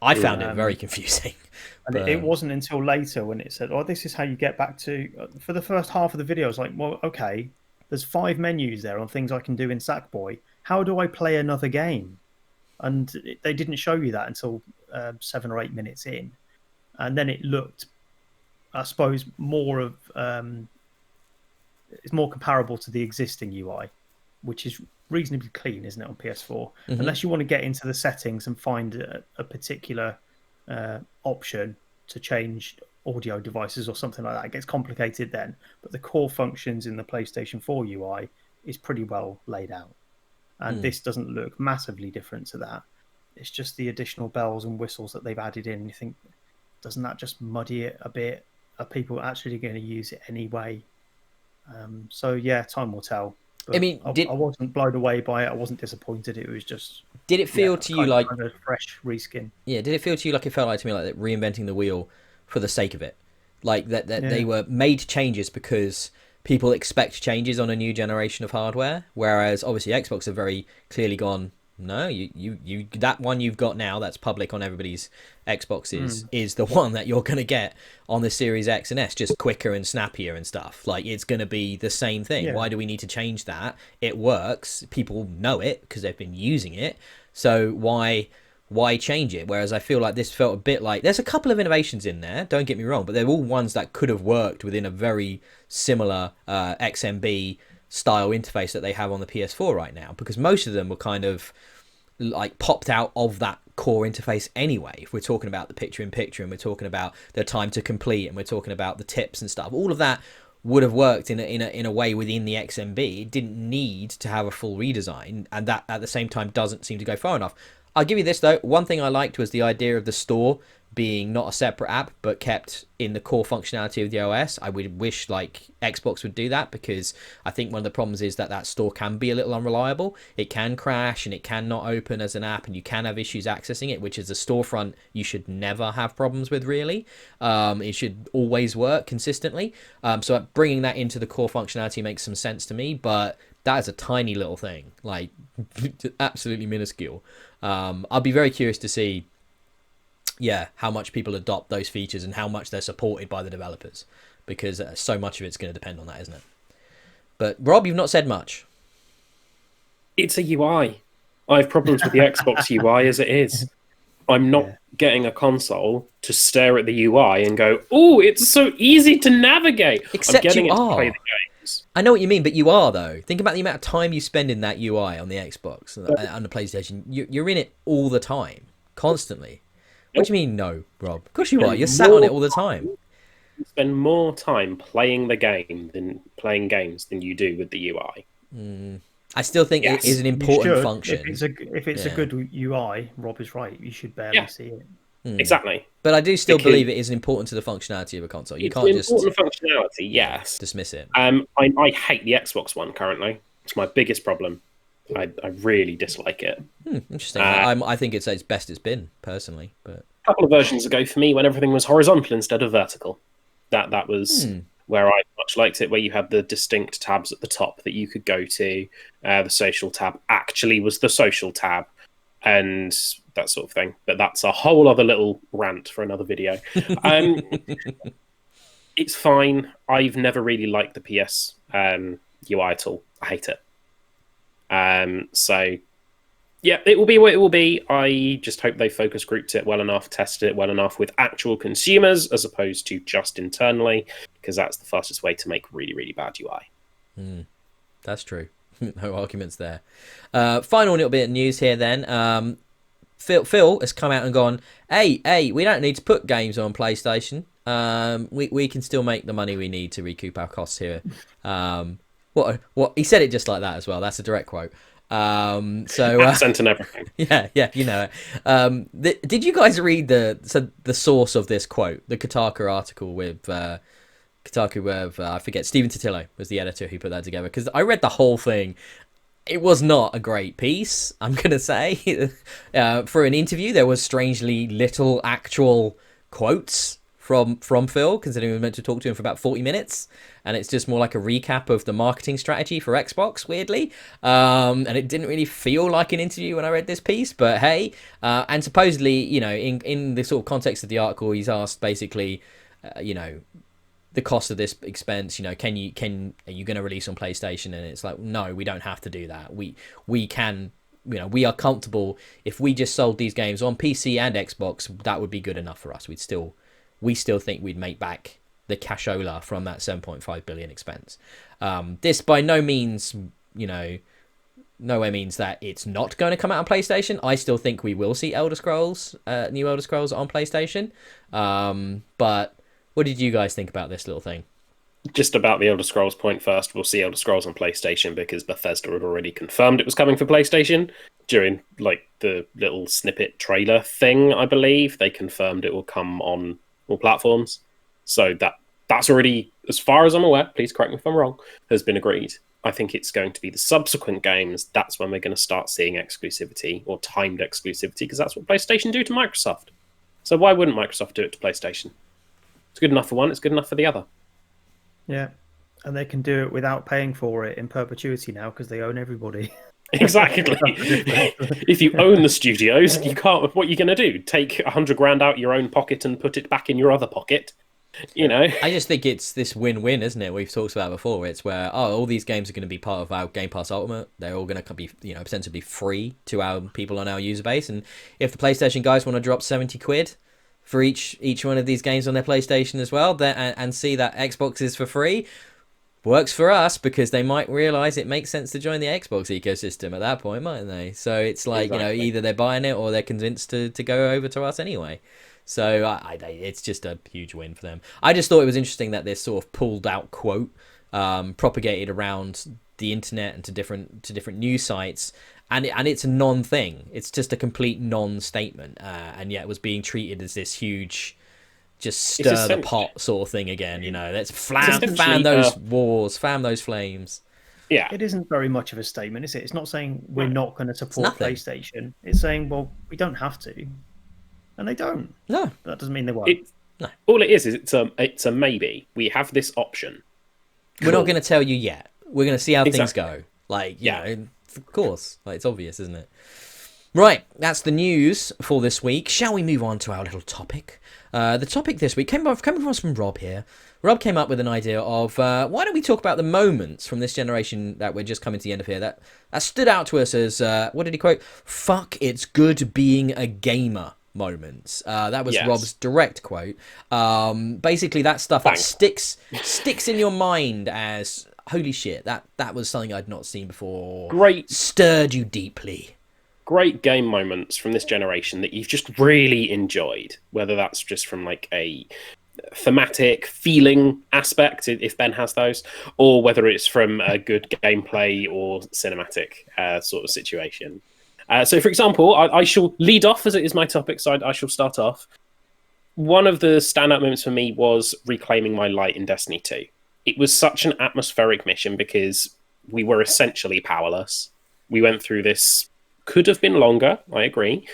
A: I found it very confusing.
B: And it wasn't until later when it said, "Oh, this is how you get back to." For the first half of the video, I was like, "Well, okay, there's 5 menus there on things I can do in Sackboy. How do I play another game?" And they didn't show you that until 7 or 8 minutes in, and then it looked, I suppose, more of it's more comparable to the existing UI, which is reasonably clean, isn't it, on PS4? Unless you want to get into the settings and find a particular option to change audio devices or something like that. It gets complicated then, but the core functions in the PlayStation 4 UI is pretty well laid out, and this doesn't look massively different to that. It's just the additional bells and whistles that they've added in. You think, doesn't that just muddy it a bit? Are people actually going to use it anyway? So yeah, time will tell. But
A: I mean,
B: I wasn't blown away by it. I wasn't disappointed. It was just.
A: Did it feel to you like
B: kind of fresh reskin?
A: Yeah, did it feel to you like it felt like to me like reinventing the wheel for the sake of it? Like that they were made changes because people expect changes on a new generation of hardware, whereas obviously Xbox have very clearly gone, no, you that one you've got now that's public on everybody's Xboxes is the one that you're going to get on the Series X and S, just quicker and snappier and stuff. Like, it's going to be the same thing. Why do we need to change that? It works. People know it because they've been using it. So why change it? Whereas I feel like this felt a bit like there's a couple of innovations in there, don't get me wrong, but they're all ones that could have worked within a very similar XMB style interface that they have on the PS4 right now, because most of them were kind of like popped out of that core interface anyway. If we're talking about the picture in picture, and we're talking about the time to complete, and we're talking about the tips and stuff, all of that would have worked in a way within the XMB. It didn't need to have a full redesign, and that at the same time doesn't seem to go far enough. I'll give you this though, one thing I liked was the idea of the store being not a separate app but kept in the core functionality of the OS. I would wish like Xbox would do that, because I think one of the problems is that store can be a little unreliable. It can crash and it cannot open as an app, and you can have issues accessing it, which is a storefront you should never have problems with, really. It should always work consistently. So bringing that into the core functionality makes some sense to me, but that is a tiny little thing, like absolutely minuscule. I'll be very curious to see how much people adopt those features and how much they're supported by the developers, because so much of it's going to depend on that, isn't it? But Rob, you've not said much.
C: It's a UI. I have problems with the Xbox UI as it is. I'm not getting a console to stare at the UI and go, "Oh, it's so easy to navigate."
A: Except
C: I'm getting
A: you
C: it to
A: are.
C: play the games.
A: I know what you mean, but you are though. Think about the amount of time you spend in that UI on the Xbox and the PlayStation. You're in it all the time, constantly. What do you mean, no, Rob? Of course you are. You're sat on it all the time.
C: You spend more time playing the game than playing games than you do with the UI.
A: I still think it is an important function.
B: If it's a good UI, Rob is right. You should barely see it.
C: Exactly.
A: But I do still believe it is important to the functionality of a console. You can't just
C: important functionality, yes.
A: Dismiss it.
C: I hate the Xbox One currently. It's my biggest problem. I really dislike it.
A: Interesting. I think it's best it's been, personally. But
C: a couple of versions ago for me, when everything was horizontal instead of vertical, that was where I much liked it, where you had the distinct tabs at the top that you could go to. The social tab actually was the social tab, and that sort of thing. But that's a whole other little rant for another video. It's fine. I've never really liked the PS UI at all. I hate it. So yeah, it will be what it will be. I just hope they focus grouped it well enough, tested it well enough with actual consumers as opposed to just internally, because that's the fastest way to make really, really bad UI.
A: That's true. No arguments there. Final little bit of news here then. Phil has come out and gone, hey, we don't need to put games on PlayStation. We can still make the money we need to recoup our costs here. What he said it just like that as well. That's a direct quote.
C: Accent and everything.
A: Yeah, you know it. Did you guys read the source of this quote, the Kotaku article with I forget, Stephen Totillo was the editor who put that together, because I read the whole thing. It was not a great piece, I'm gonna say. For an interview, there was strangely little actual quotes from Phil, considering we were meant to talk to him for about 40 minutes, and it's just more like a recap of the marketing strategy for Xbox, weirdly. And it didn't really feel like an interview when I read this piece, but hey. And supposedly, you know, in the sort of context of the article, he's asked basically, you know, the cost of this expense, you know, are you going to release on PlayStation? And it's like, no, we don't have to do that. We can, you know, we are comfortable if we just sold these games on PC and Xbox, that would be good enough for us. We still think we'd make back the cashola from that 7.5 billion expense. This by no means, you know, nowhere means that it's not going to come out on PlayStation. I still think we will see Elder Scrolls, new Elder Scrolls on PlayStation. But what did you guys think about this little thing?
C: Just about the Elder Scrolls point first, we'll see Elder Scrolls on PlayStation because Bethesda had already confirmed it was coming for PlayStation during like the little snippet trailer thing, I believe. They confirmed it will come on all platforms. So that's already, as far as I'm aware, please correct me if I'm wrong, has been agreed. I think it's going to be the subsequent games. That's when we're going to start seeing exclusivity or timed exclusivity, because that's what PlayStation do to Microsoft. So why wouldn't Microsoft do it to PlayStation? It's good enough for one, it's good enough for the other.
B: Yeah, and they can do it without paying for it in perpetuity now because they own everybody.
C: Exactly. If you own the studios, you can't. What are you going to do? Take $100,000 out your own pocket and put it back in your other pocket? You know.
A: I just think it's this win-win, isn't it? We've talked about it before. It's where all these games are going to be part of our Game Pass Ultimate. They're all going to be, you know, ostensibly free to our people on our user base. And if the PlayStation guys want to drop £70 for each one of these games on their PlayStation as well, and see that Xbox is for free, works for us, because they might realize it makes sense to join the Xbox ecosystem at that point, mightn't they? So it's like, exactly. You know, either they're buying it or they're convinced to go over to us anyway. So it's just a huge win for them. I just thought it was interesting that this sort of pulled out quote propagated around the internet and to different news sites, and it's a non-thing. It's just a complete non-statement, and yet it was being treated as this huge, just stir the pot sort of thing again. You know, let's fan those wars, fan those flames.
C: Yeah,
B: it isn't very much of a statement, is it? It's not saying we're not going to support PlayStation. It's saying, well, we don't have to, and they don't.
A: No,
B: that doesn't mean they won't.
C: No, all it is it's a maybe. We have this option.
A: We're not going to tell you yet. We're going to see how things go. Like, you know, of course, like, it's obvious, isn't it? Right, that's the news for this week. Shall we move on to our little topic? The topic this week came across from Rob here. Rob came up with an idea of why don't we talk about the moments from this generation that we're just coming to the end of here that stood out to us as, what did he quote? "Fuck, it's good being a gamer" moments. That was Rob's direct quote. Basically, that stuff that sticks in your mind as, holy shit, that was something I'd not seen before.
C: Great.
A: Stirred you deeply.
C: Great game moments from this generation that you've just really enjoyed, whether that's just from like a thematic feeling aspect, if Ben has those, or whether it's from a good gameplay or cinematic sort of situation. So, for example, I shall lead off, as it is my topic, so I shall start off. One of the standout moments for me was reclaiming my light in Destiny 2. It was such an atmospheric mission because we were essentially powerless. We went through this, could have been longer, I agree,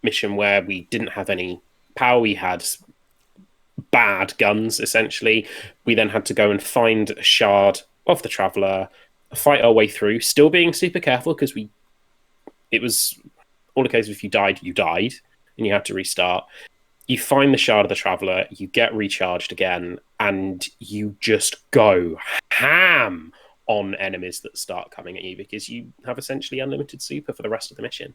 C: mission where we didn't have any power. We had bad guns, essentially. We then had to go and find a shard of the Traveller, fight our way through, still being super careful because it was all a case of if you died, and you had to restart. You find the shard of the Traveller, you get recharged again, and you just go ham on enemies that start coming at you because you have essentially unlimited super for the rest of the mission.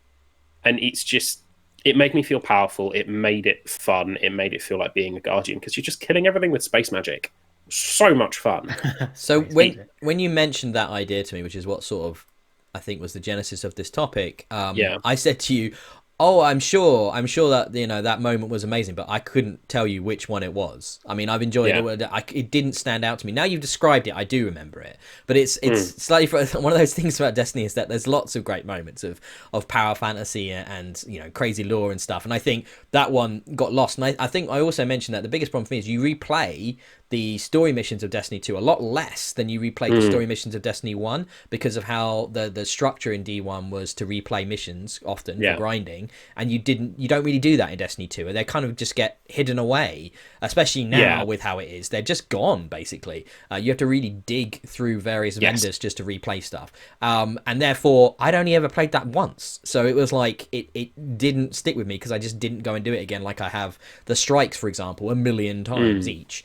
C: And it made me feel powerful, it made it fun, it made it feel like being a Guardian because you're just killing everything with space magic. So much fun.
A: So when you mentioned that idea to me, which is what sort of I think was the genesis of this topic, I said to you, Oh, I'm sure that that moment was amazing, but I couldn't tell you which one it was. I mean, I've enjoyed it. It didn't stand out to me. Now you've described it, I do remember it. But it's slightly one of those things about Destiny is that there's lots of great moments of power fantasy and crazy lore and stuff. And I think that one got lost. And I think I also mentioned that the biggest problem for me is you replay the story missions of Destiny 2 a lot less than you replayed the story missions of Destiny 1 because of how the structure in D1 was to replay missions often for grinding, and you don't really do that in Destiny 2. They kind of just get hidden away, especially now with how it is. They're just gone, basically. You have to really dig through various vendors just to replay stuff. And therefore, I'd only ever played that once. So it was like, it didn't stick with me because I just didn't go and do it again like I have the strikes, for example, 1 million times each.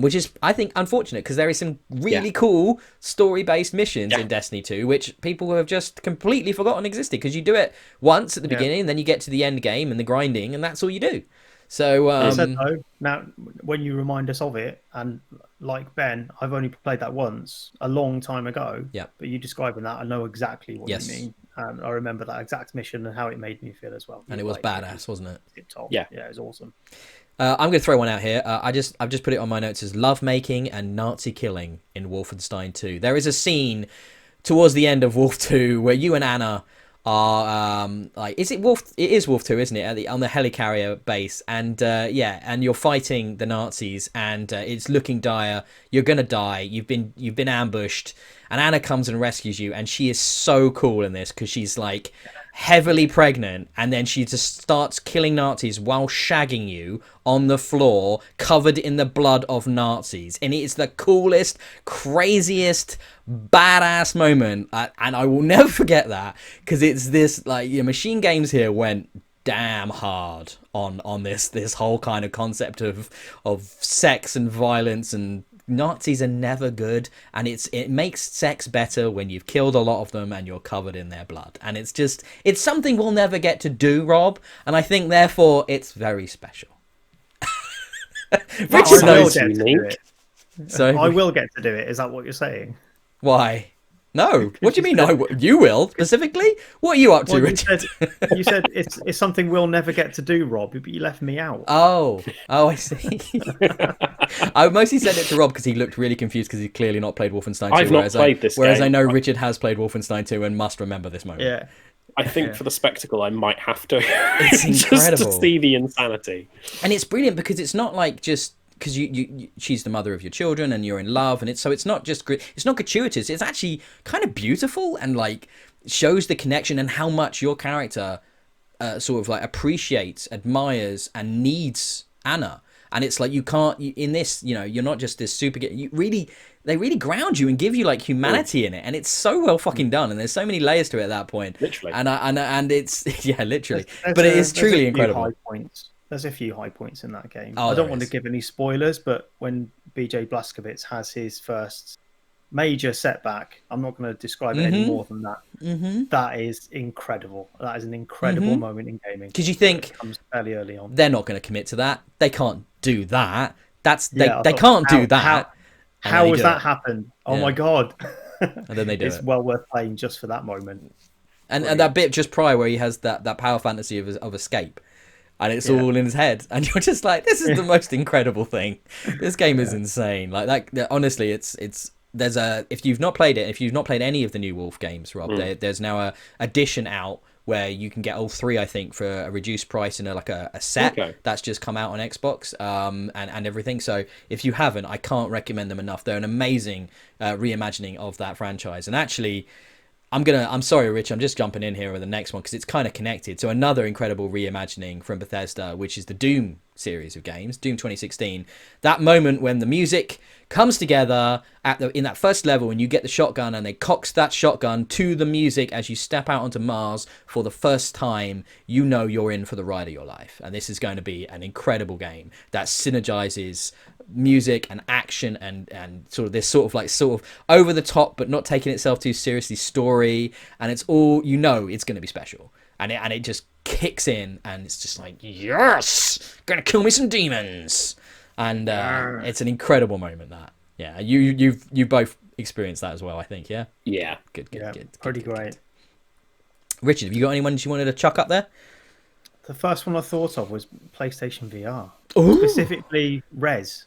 A: Which is, I think, unfortunate because there is some really cool story-based missions in Destiny 2, which people have just completely forgotten existed because you do it once at the beginning, and then you get to the end game and the grinding, and that's all you do. So,
B: now, when you remind us of it, and like Ben, I've only played that once a long time ago.
A: Yeah.
B: But you describing that, I know exactly what you mean. I remember that exact mission and how it made me feel as well.
A: And it was badass, wasn't it?
B: Yeah, it was awesome.
A: I'm going to throw one out here. I've just put it on my notes as love making and Nazi killing in Wolfenstein 2. There is a scene towards the end of Wolf 2 where you and Anna are is it Wolf? It is Wolf 2, isn't it? On the helicarrier base, and and you're fighting the Nazis, and it's looking dire. You're gonna die. You've been ambushed, and Anna comes and rescues you, and she is so cool in this because she's like heavily pregnant, and then she just starts killing Nazis while shagging you on the floor covered in the blood of Nazis, and it's the coolest, craziest, badass moment, and I will never forget that because it's this Machine Games here went damn hard on this whole kind of concept of sex and violence, and Nazis are never good, and it makes sex better when you've killed a lot of them and you're covered in their blood, and it's something we'll never get to do, Rob, and I think therefore it's very special.
B: Richard knows unique.
A: So
B: I will get to do it. Is that what you're saying?
A: Why? No. What do you mean? No, you will specifically. What are you up to, Richard?
B: You said it's something we'll never get to do, Rob. But you left me out.
A: Oh, I see. I mostly said it to Rob because he looked really confused because he's clearly not played Wolfenstein 2.
C: I've not played this game.
A: Whereas I know Richard has played Wolfenstein 2 and must remember this moment.
B: Yeah.
C: I think for the spectacle, I might have to.
A: It's incredible.
C: Just to see the insanity.
A: And it's brilliant because it's not like just because she's the mother of your children and you're in love, and it's not just it's not gratuitous. It's actually kind of beautiful and like shows the connection and how much your character sort of like appreciates, admires, and needs Anna. And it's like in this, you're not just this super. They really ground you and give you like humanity in it, and it's so well fucking done. And there's so many layers to it at that point.
C: Literally,
A: and it's literally. But it is truly incredible.
B: High points. There's a few high points in that game.
A: Oh,
B: I don't want to give any spoilers, but when BJ Blazkowicz has his first major setback, I'm not going to describe it any more than that. Mm-hmm. That is incredible. That is an incredible moment in gaming.
A: Because you think
B: it comes fairly early on.
A: They're not going to commit to that. They can't do that. They can't do that.
B: How has that happened? Oh my god!
A: And then they do
B: it's well worth playing just for that moment.
A: And that bit just prior where he has that power fantasy of escape. And it's all in his head, and you're just like, "This is the most incredible thing. This game is insane." Like that. Honestly, there's if you've not played it, if you've not played any of the new Wolf games, Rob, there's now a edition out where you can get all three, I think, for a reduced price in a set that's just come out on Xbox and everything. So if you haven't, I can't recommend them enough. They're an amazing reimagining of that franchise, and actually. I'm sorry, Rich, I'm just jumping in here with the next one because it's kind of connected. So another incredible reimagining from Bethesda, which is the Doom series of games, Doom 2016. That moment when the music comes together in that first level when you get the shotgun and they cocks that shotgun to the music as you step out onto Mars for the first time, you're in for the ride of your life. And this is going to be an incredible game that synergizes music and action and sort of this sort of over the top but not taking itself too seriously story, and it's all it's going to be special, and it just kicks in and it's just like, yes, gonna kill me some demons, and it's an incredible moment. That you both experienced that as well, I think. Good
B: Pretty great.
A: Richard, have you got anyone you wanted to chuck up there?
B: The first one I thought of was PlayStation VR,
A: Ooh.
B: specifically Res.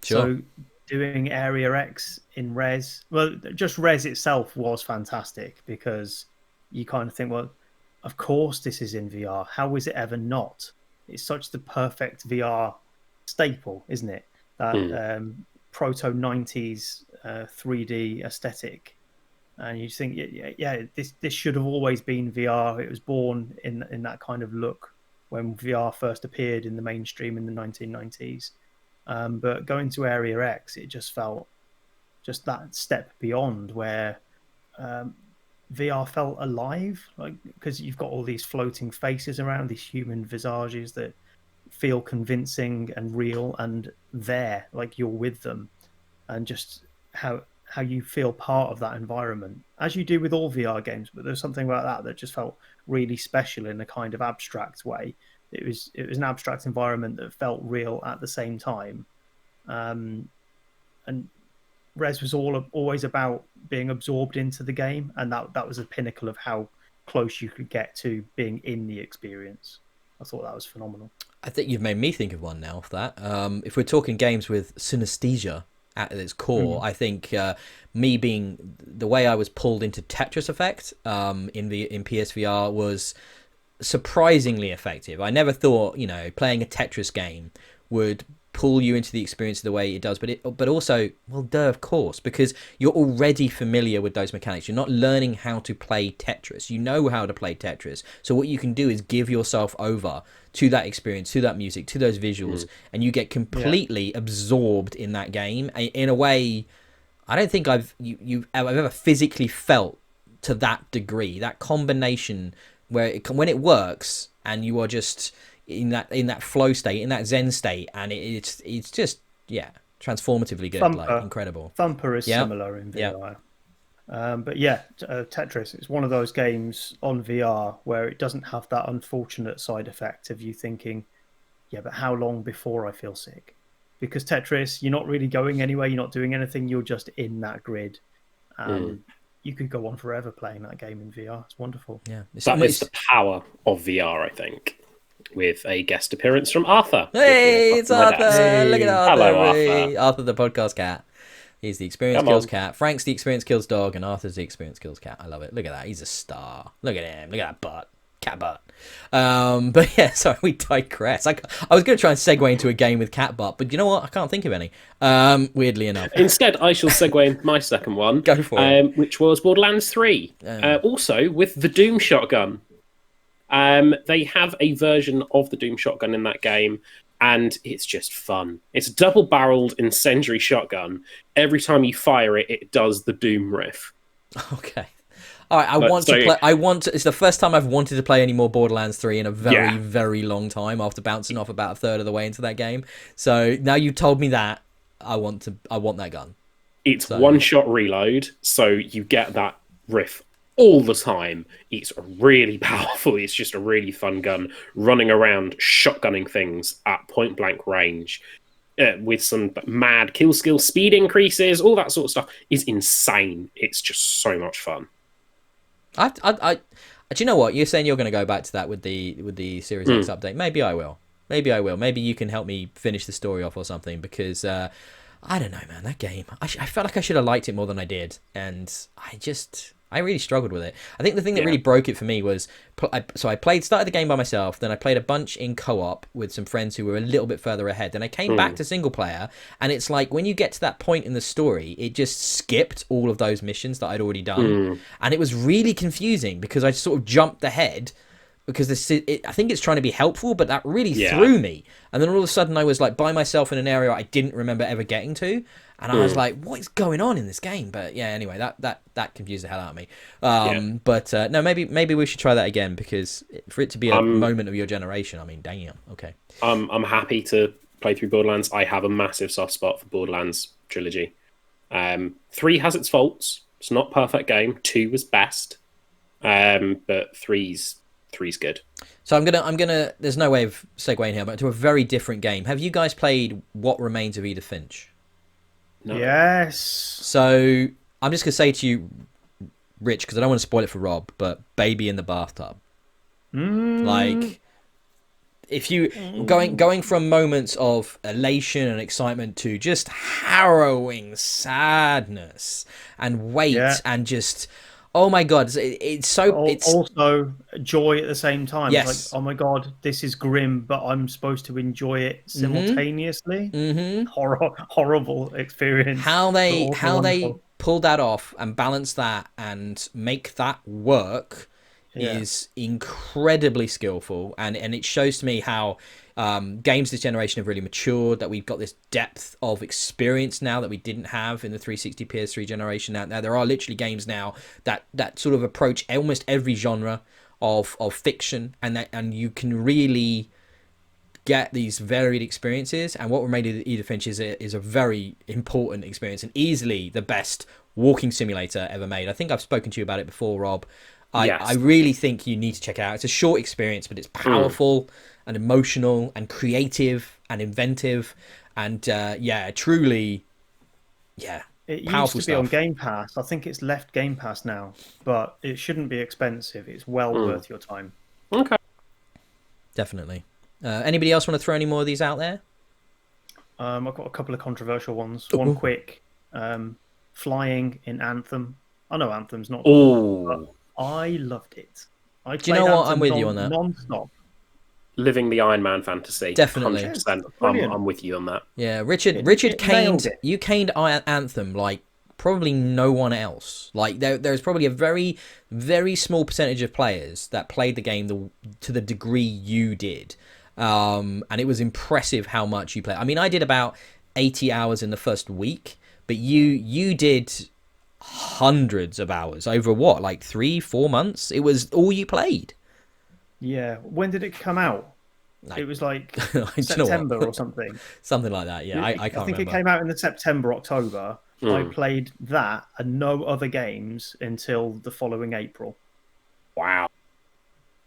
A: Sure.
B: So doing Area X in Res, well, just Res itself was fantastic because you kind of think, well, of course this is in VR. How is it ever not? It's such the perfect VR staple, isn't it? That proto 90s 3D aesthetic. And you think, yeah, this should have always been VR. It was born in that kind of look when VR first appeared in the mainstream in the 1990s. But going to Area X, it just felt just that step beyond where VR felt alive, like because you've got all these floating faces around, these human visages that feel convincing and real and there, like you're with them, and just how you feel part of that environment, as you do with all VR games. But there's something about that just felt really special in a kind of abstract way. It was an abstract environment that felt real at the same time, and Res was always about being absorbed into the game, and that was a pinnacle of how close you could get to being in the experience. I thought that was phenomenal.
A: I think you've made me think of one now. Of that, if we're talking games with synesthesia at its core, I think me being the way I was pulled into Tetris Effect in PSVR was surprisingly effective. I never thought, playing a Tetris game would pull you into the experience the way it does, but also, well, duh, of course, because you're already familiar with those mechanics. You're not learning how to play Tetris. You know how to play Tetris. So what you can do is give yourself over to that experience, to that music, to those visuals, and you get completely absorbed in that game in a way I don't think I've ever physically felt to that degree. That combination where when it works and you are just in that flow state, in that zen state, and it's just transformatively good.
B: Thumper.
A: Like incredible.
B: Thumper is similar in VR. But Tetris, it's one of those games on VR where it doesn't have that unfortunate side effect of you thinking, but how long before I feel sick? Because Tetris, you're not really going anywhere, you're not doing anything, you're just in that grid. You could go on forever playing that game in VR. It's wonderful.
A: Yeah,
C: that is the power of VR, I think. With a guest appearance from Arthur.
A: Hey, it's Arthur!
B: Hey.
A: Look at Arthur!
C: Hello, Arthur.
A: Arthur, the podcast cat. He's the experience kills cat. Frank's the experience kills dog, and Arthur's the experience kills cat. I love it. Look at that. He's a star. Look at him. Look at that butt. Cat butt. But yeah, sorry, we digress. I was going to try and segue into a game with cat butt, but you know what? I can't think of any. Weirdly enough.
C: Instead, I shall segue into my second one.
A: Go for it.
C: Which was Borderlands 3. Also with the Doom shotgun. They have a version of the Doom shotgun in that game, and it's just fun. It's a double-barreled incendiary shotgun. Every time you fire it, it does the Doom riff.
A: Okay. All right, it's the first time I've wanted to play any more Borderlands 3 in a very, very long time after bouncing off about a third of the way into that game. So now you told me that, I want that gun.
C: It's one-shot reload, so you get that riff all the time. It's really powerful. It's just a really fun gun, running around shotgunning things at point blank range with some mad kill skill, speed increases, all that sort of stuff is insane. It's just so much fun.
A: Do you know what? You're saying you're going to go back to that with the Series X update. Maybe I will. Maybe you can help me finish the story off or something, because I don't know, man. That game, I felt like I should have liked it more than I did, and I really struggled with it. I think the thing that really broke it for me was, I started the game by myself, then I played a bunch in co-op with some friends who were a little bit further ahead. Then I came back to single player, and it's like when you get to that point in the story, it just skipped all of those missions that I'd already done. And it was really confusing because I sort of jumped ahead because I think it's trying to be helpful, but that really threw me. And then all of a sudden I was like by myself in an area I didn't remember ever getting to. And I was like, what is going on in this game? But yeah, anyway, that confused the hell out of me. But no, maybe we should try that again, because for it to be a moment of your generation, I mean, damn. Okay.
C: I'm happy to play through Borderlands. I have a massive soft spot for Borderlands trilogy. 3 has its faults. It's not a perfect game. 2 was best. But 3's good.
A: So I'm gonna. There's no way of segueing here, but to a very different game. Have you guys played What Remains of Edith Finch?
C: No.
B: Yes.
A: So I'm just gonna say to you, Rich, because I don't want to spoil it for Rob, but baby in the bathtub. Like, if you going from moments of elation and excitement to just harrowing sadness and weight and just, oh my god, it's so it's
B: also joy at the same time.
A: Yes.
B: It's like, oh my god, this is grim, but I'm supposed to enjoy it simultaneously. Horrible experience.
A: How they pull that off and balance that and make that work is incredibly skillful, and it shows to me how games this generation have really matured, that we've got this depth of experience now that we didn't have in the 360 PS3 generation. Now there are literally games now that sort of approach almost every genre of fiction, and you can really get these varied experiences. And what remade Edith Finch is a very important experience, and easily the best walking simulator ever made. I think I've spoken to you about it before, Rob. I really think you need to check it out. It's a short experience, but it's powerful and emotional and creative and inventive, and truly,
B: it
A: powerful
B: used to be on Game Pass. I think it's left Game Pass now, but it shouldn't be expensive. It's well worth your time.
C: Okay,
A: definitely. Anybody else want to throw any more of these out there?
B: I've got a couple of controversial ones. One quick, flying in Anthem. I know Anthem's not.
C: Oh,
B: I loved it.
A: Do you know what? I'm with you on that.
B: Non-stop.
C: Living the Iron Man fantasy.
A: Definitely.
C: 100%. I'm with you on that.
A: Yeah, Richard caned. You caned Anthem like probably no one else. Like there's probably a very, very small percentage of players that played the game to the degree you did. And it was impressive how much you played. I mean, I did about 80 hours in the first week, but you did hundreds of hours over what, like 3-4 months? It was all you played.
B: Yeah. When did it come out? It was like September or something.
A: Something like that, yeah. I can't remember.
B: I think it came out in the September, October. I played that and no other games until the following April.
C: Wow.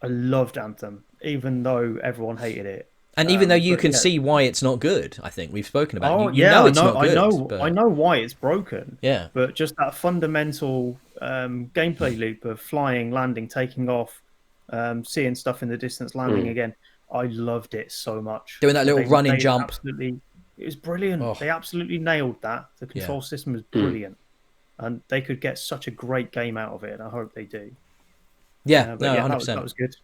B: I loved Anthem, even though everyone hated it.
A: And even though you can see why it's not good, I think we've spoken about it.
B: I know why it's broken.
A: Yeah.
B: But just that fundamental gameplay loop of flying, landing, taking off, seeing stuff in the distance, landing again. I loved it so much.
A: Doing that little running jump.
B: It was brilliant.
A: Oh.
B: They absolutely nailed that. The control system was brilliant. And they could get such a great game out of it, and I hope they do.
A: Yeah, 100%.
B: That was good.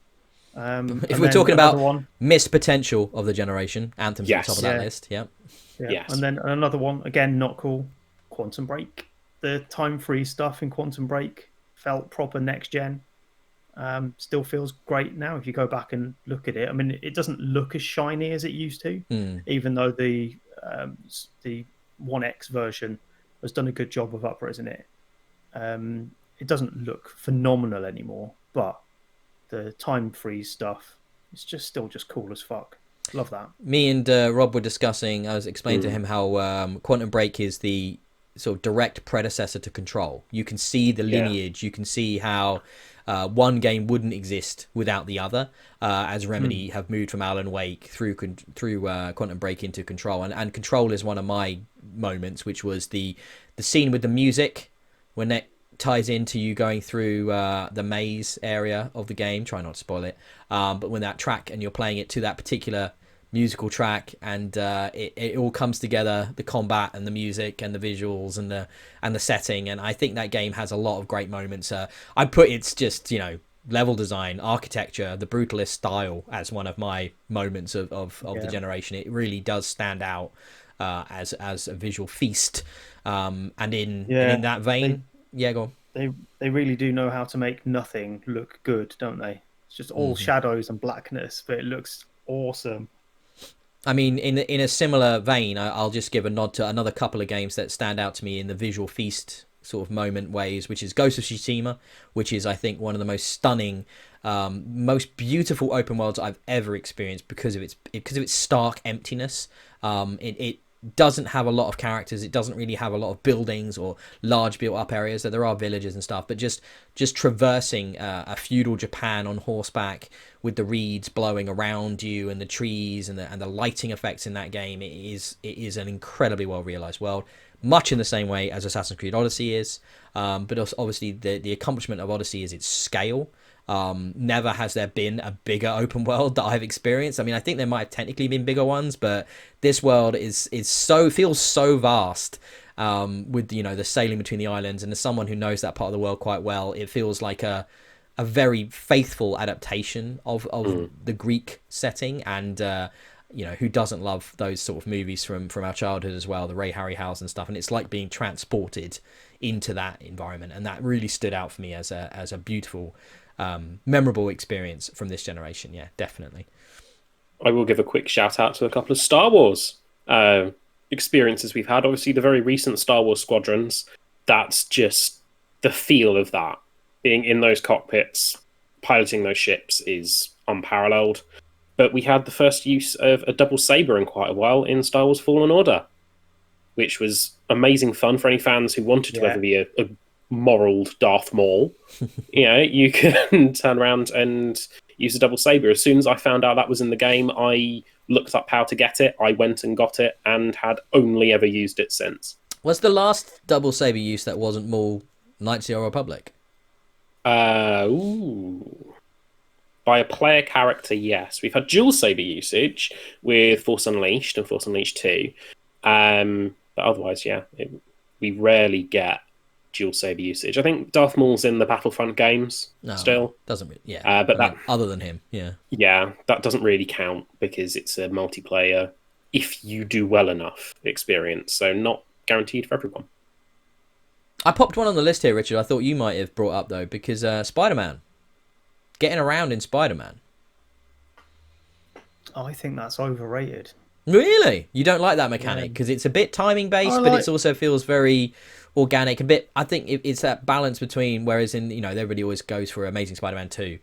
A: If we're talking about missed potential of the generation, Anthem's at the top of that list. Yeah.
B: Yes. And then another one, again, not cool, Quantum Break. The time freeze stuff in Quantum Break felt proper next gen. Still feels great now if you go back and look at it. I mean, it doesn't look as shiny as it used to, even though the 1X version has done a good job of uprising it. It doesn't look phenomenal anymore, but the time freeze stuff, it's still cool as fuck. Love that.
A: Me and Rob were discussing, I was explaining to him how Quantum Break is the sort of direct predecessor to Control. You can see the lineage, you can see how one game wouldn't exist without the other, as Remedy have moved from Alan Wake through Quantum Break into Control. And Control is one of my moments, which was the scene with the music when it ties into you going through the maze area of the game. Try not to spoil it, but when that track and you're playing it to that particular musical track, and it all comes together, the combat and the music and the visuals and the setting, and I think that game has a lot of great moments. I put it's just, level design, architecture, the brutalist style as one of my moments of the generation. It really does stand out as a visual feast, and in that vein, go on.
B: They really do know how to make nothing look good, don't they? It's just all shadows and blackness, but it looks awesome.
A: I mean, in a similar vein, I'll just give a nod to another couple of games that stand out to me in the visual feast sort of moment ways, which is Ghost of Tsushima, which is, I think, one of the most stunning, most beautiful open worlds I've ever experienced because of its stark emptiness. It doesn't have a lot of characters. It doesn't really have a lot of buildings or large built-up areas. So there are villages and stuff, but just traversing a feudal Japan on horseback with the reeds blowing around you and the trees and the lighting effects in that game, it is an incredibly well realized world, much in the same way as Assassin's Creed Odyssey is. But also, obviously the accomplishment of Odyssey is its scale. Never has there been a bigger open world that I've experienced. I mean, I think there might have technically been bigger ones, but this world feels so vast. With the sailing between the islands, and as someone who knows that part of the world quite well, it feels like a very faithful adaptation of the Greek setting, and who doesn't love those sort of movies from our childhood as well, the Ray Harryhausen stuff, and it's like being transported into that environment, and that really stood out for me as a beautiful, memorable experience from this generation. Yeah, definitely.
C: I will give a quick shout out to a couple of Star Wars experiences we've had. Obviously, the very recent Star Wars Squadrons, that's just the feel of that. Being in those cockpits, piloting those ships is unparalleled. But we had the first use of a double saber in quite a while in Star Wars Fallen Order, which was amazing fun for any fans who wanted to ever be a moral Darth Maul. You can turn around and use a double saber. As soon as I found out that was in the game, I looked up how to get it. I went and got it and had only ever used it since.
A: What's the last double saber use that wasn't Maul Knights of the Old Republic?
C: By a player character, yes. We've had dual saber usage with Force Unleashed and Force Unleashed 2. But otherwise, we rarely get dual saber usage. I think Darth Maul's in the Battlefront games still.
A: Doesn't really,
C: but that,
A: other than him,
C: that doesn't really count because it's a multiplayer, if you do well enough, experience. So not guaranteed for everyone.
A: I popped one on the list here, Richard. I thought you might have brought up though, because Spider-Man. Getting around in Spider-Man.
B: I think that's overrated.
A: Really? You don't like that mechanic? Because it's a bit timing based, but it also feels very organic. A bit. I think it's that balance between, whereas in, everybody always goes for Amazing Spider-Man 2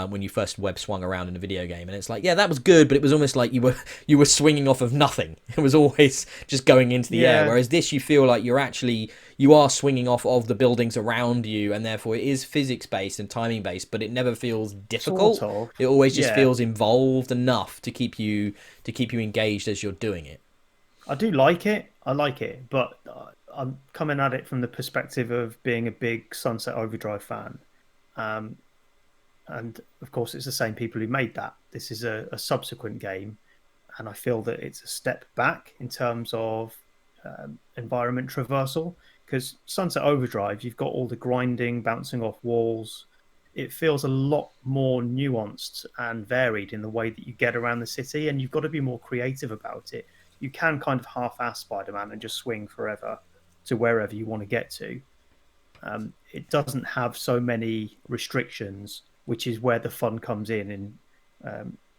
A: when you first web swung around in a video game, and it's like, that was good, but it was almost like you were swinging off of nothing. It was always just going into the air. Whereas this, you feel like you are swinging off of the buildings around you, and therefore it is physics based and timing based, but it never feels difficult.
B: Sort of.
A: It always just feels involved enough to keep you engaged as you're doing it.
B: I do like it. I like it, but I'm coming at it from the perspective of being a big Sunset Overdrive fan. And of course, it's the same people who made that. This is a subsequent game, and I feel that it's a step back in terms of environment traversal. Because Sunset Overdrive, you've got all the grinding, bouncing off walls. It feels a lot more nuanced and varied in the way that you get around the city, and you've got to be more creative about it. You can kind of half-ass Spider-Man and just swing forever to wherever you want to get to. It doesn't have so many restrictions, which is where the fun comes in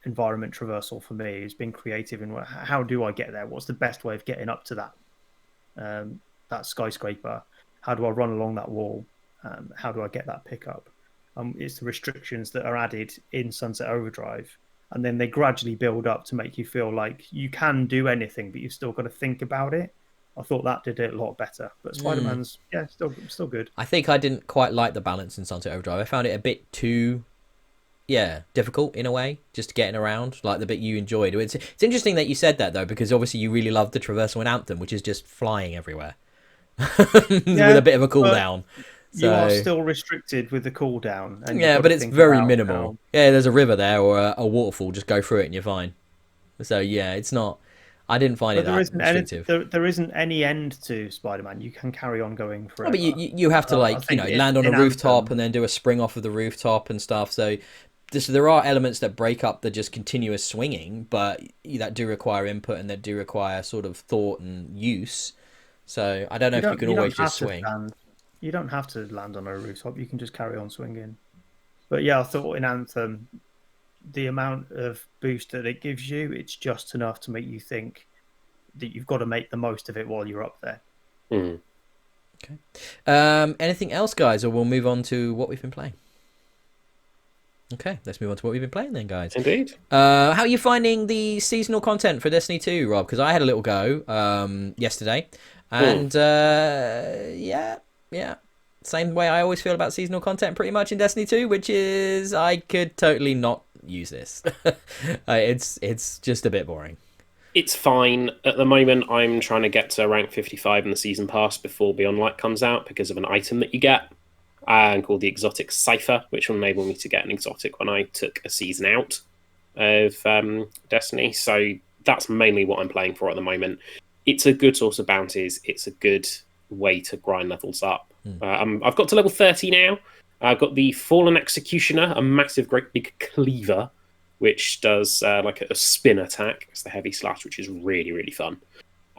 B: environment traversal for me, is being creative in how do I get there? What's the best way of getting up to that skyscraper? How do I run along that wall? How do I get that pickup? It's the restrictions that are added in Sunset Overdrive, and then they gradually build up to make you feel like you can do anything, but you've still got to think about it. I thought that did it a lot better, but Spider-Man's still good.
A: I think I didn't quite like the balance in Sunset Overdrive. I found it a bit too difficult in a way, just getting around, like the bit you enjoyed. It's interesting that you said that though, because obviously you really loved the traversal in Anthem, which is just flying everywhere with a bit of a cooldown. So,
B: you are still restricted with the cooldown.
A: But it's very minimal. There's a river there or a waterfall, just go through it and you're fine. So it's not. I didn't find it that restrictive.
B: There isn't any end to Spider-Man. You can carry on going forever.
A: But you have to land on a rooftop Anthem, and then do a spring off of the rooftop and stuff. So there are elements that break up the just continuous swinging, but that do require input and that do require sort of thought and use. So I don't know if you can always just swing.
B: You don't have to land on a rooftop. You can just carry on swinging. But I thought in Anthem, the amount of boost that it gives you, it's just enough to make you think that you've got to make the most of it while you're up there.
A: Okay. Anything else, guys, or we'll move on to what we've been playing? Okay, let's move on to what we've been playing then, guys.
C: Indeed.
A: How are you finding the seasonal content for Destiny 2, Rob? Because I had a little go yesterday, and same way I always feel about seasonal content pretty much in Destiny 2, which is I could totally not use this. It's just a bit boring.
C: It's fine. At the moment, I'm trying to get to rank 55 in the season pass before Beyond Light comes out because of an item that you get. and called the Exotic Cipher, which will enable me to get an exotic when I took a season out of Destiny. So that's mainly what I'm playing for at the moment. It's a good source of bounties. It's a good way to grind levels up. I've got to level 30 now. I've got the Fallen Executioner, a massive, great big cleaver, which does like a spin attack. It's the heavy slash, which is really, really fun.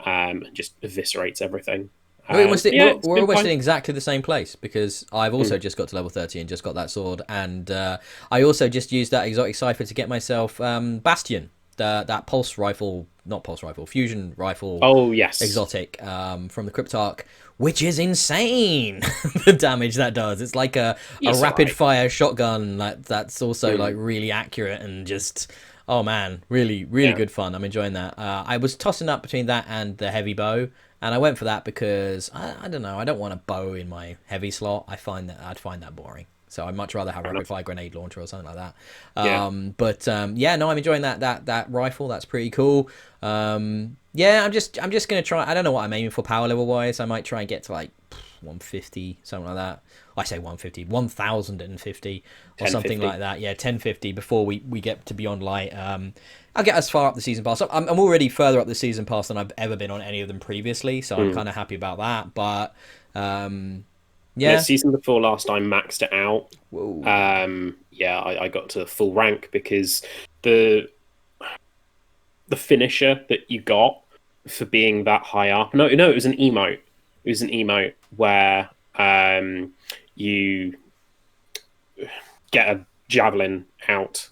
C: And just eviscerates everything.
A: We're almost in exactly the same place, because I've also just got to level 30 and just got that sword, and I also just used that exotic cipher to get myself Bastion, that fusion rifle.
C: Oh yes,
A: exotic from the Cryptarch, which is insane. The damage that does. It's like a rapid fire shotgun that's also like really accurate and just. Oh man, really good fun. I'm enjoying that. I was tossing up between that and the heavy bow, and I went for that because I don't know. I don't want a bow in my heavy slot. I'd find that boring. So I'd much rather have rapid fire grenade launcher or something like that. I'm enjoying that rifle. That's pretty cool. I'm just gonna try. I don't know what I'm aiming for power level wise. I might try and get to like 150, something like that. I say 150, 1050 or something like that. Yeah, 1050 before we get to Beyond Light. I'll get as far up the season pass. I'm already further up the season pass than I've ever been on any of them previously, so I'm kind of happy about that. But
C: season before last I maxed it out. I got to full rank because the finisher that you got for being that high up. No, it was an emote. It was an emote where you get a javelin out.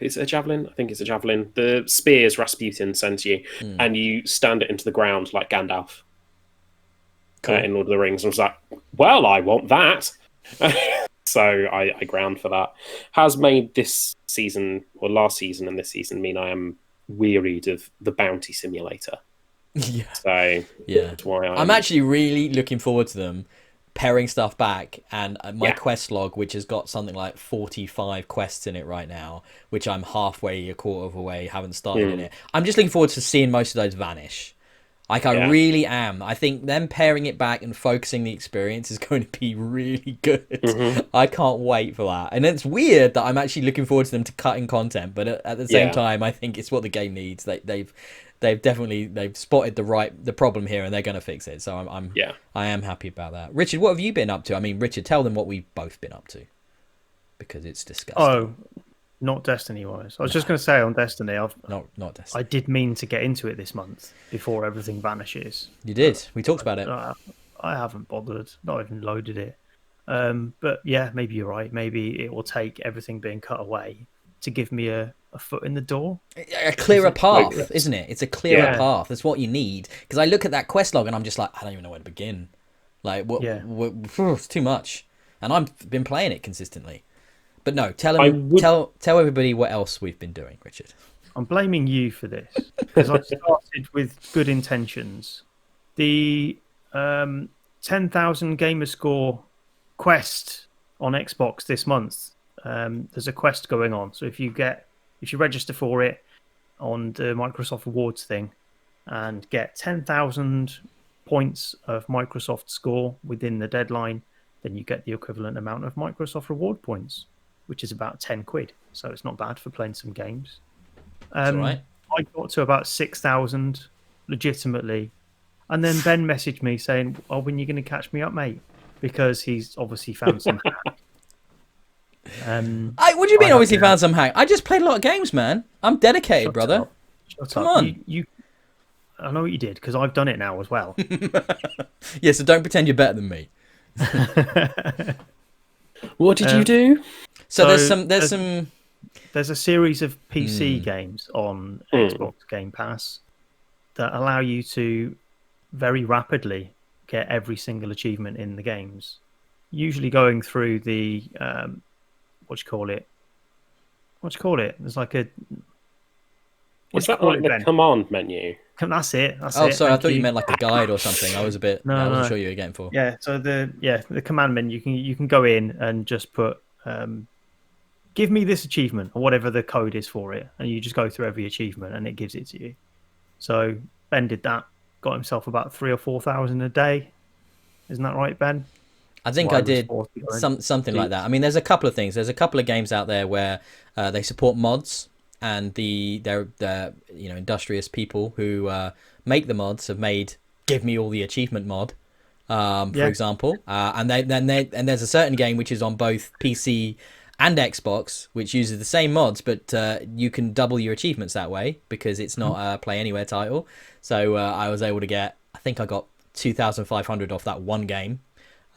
C: Is it a javelin? I think it's a javelin. The spears Rasputin sends you, and you stand it into the ground like Gandalf in Lord of the Rings. And I was like, well, I want that. So I ground for that. Has made this season, or last season and this season, mean I am wearied of the bounty simulator.
A: Yeah.
C: So that's why
A: I'm actually really looking forward to them paring stuff back, and my quest log, which has got something like 45 quests in it right now, which I'm a quarter of the way, haven't started in it. I'm just looking forward to seeing most of those vanish. I really am. I think them paring it back and focusing the experience is going to be really good. I can't wait for that. And it's weird that I'm actually looking forward to them to cutting content, but at the same time, I think it's what the game needs. They've definitely spotted the problem here, and they're going to fix it. So I am happy about that. Richard, what have you been up to? I mean, Richard, tell them what we've both been up to, because it's disgusting.
B: Oh, not Destiny wise. I was just going to say on Destiny,
A: not Destiny.
B: I did mean to get into it this month before everything vanishes.
A: You did. We talked about it.
B: I haven't bothered. Not even loaded it. But yeah, maybe you're right. Maybe it will take everything being cut away to give me a foot in the door.
A: A clearer path, isn't it? It's a clearer path. That's what you need. Because I look at that quest log and I'm just like, I don't even know where to begin. Like, it's too much. And I've been playing it consistently. But no, tell everybody what else we've been doing, Richard.
B: I'm blaming you for this, because I started with good intentions. The 10,000 gamer score quest on Xbox this month. There's a quest going on. So if you register for it on the Microsoft Rewards thing and get 10,000 points of Microsoft score within the deadline, then you get the equivalent amount of Microsoft Reward points, which is about 10 quid. So it's not bad for playing some games.
A: That's all right.
B: I got to about 6,000 legitimately. And then Ben messaged me saying, "Oh, when are you going to catch me up, mate?" Because he's obviously found some hack.
A: What do you mean obviously found some hack? I just played a lot of games, man. I'm dedicated, brother. Come on.
B: I know what you did, because I've done it now as well.
A: Yeah, so don't pretend you're better than me.
C: What did you do?
A: So there's
B: a series of PC games on Xbox Game Pass that allow you to very rapidly get every single achievement in the games. Usually going through the what do you call it? There's like a.
C: Is that like the command menu?
B: That's it.
A: Sorry, I thought you meant like a guide or something. I was a bit. I wasn't sure you were getting for.
B: Yeah, so the command menu, you can go in and just put give me this achievement or whatever the code is for it, and you just go through every achievement and it gives it to you. So Ben did that, got himself about 3,000 or 4,000 a day. Isn't that right, Ben?
A: I think I did something like that. I mean, there's a couple of things. There's a couple of games out there where they support mods, and they're industrious people who make the mods have made Give Me All the Achievement mod, for example. And there's a certain game which is on both PC and Xbox, which uses the same mods, but you can double your achievements that way because it's not a Play Anywhere title. So I was able to get, I think I got 2,500 off that one game.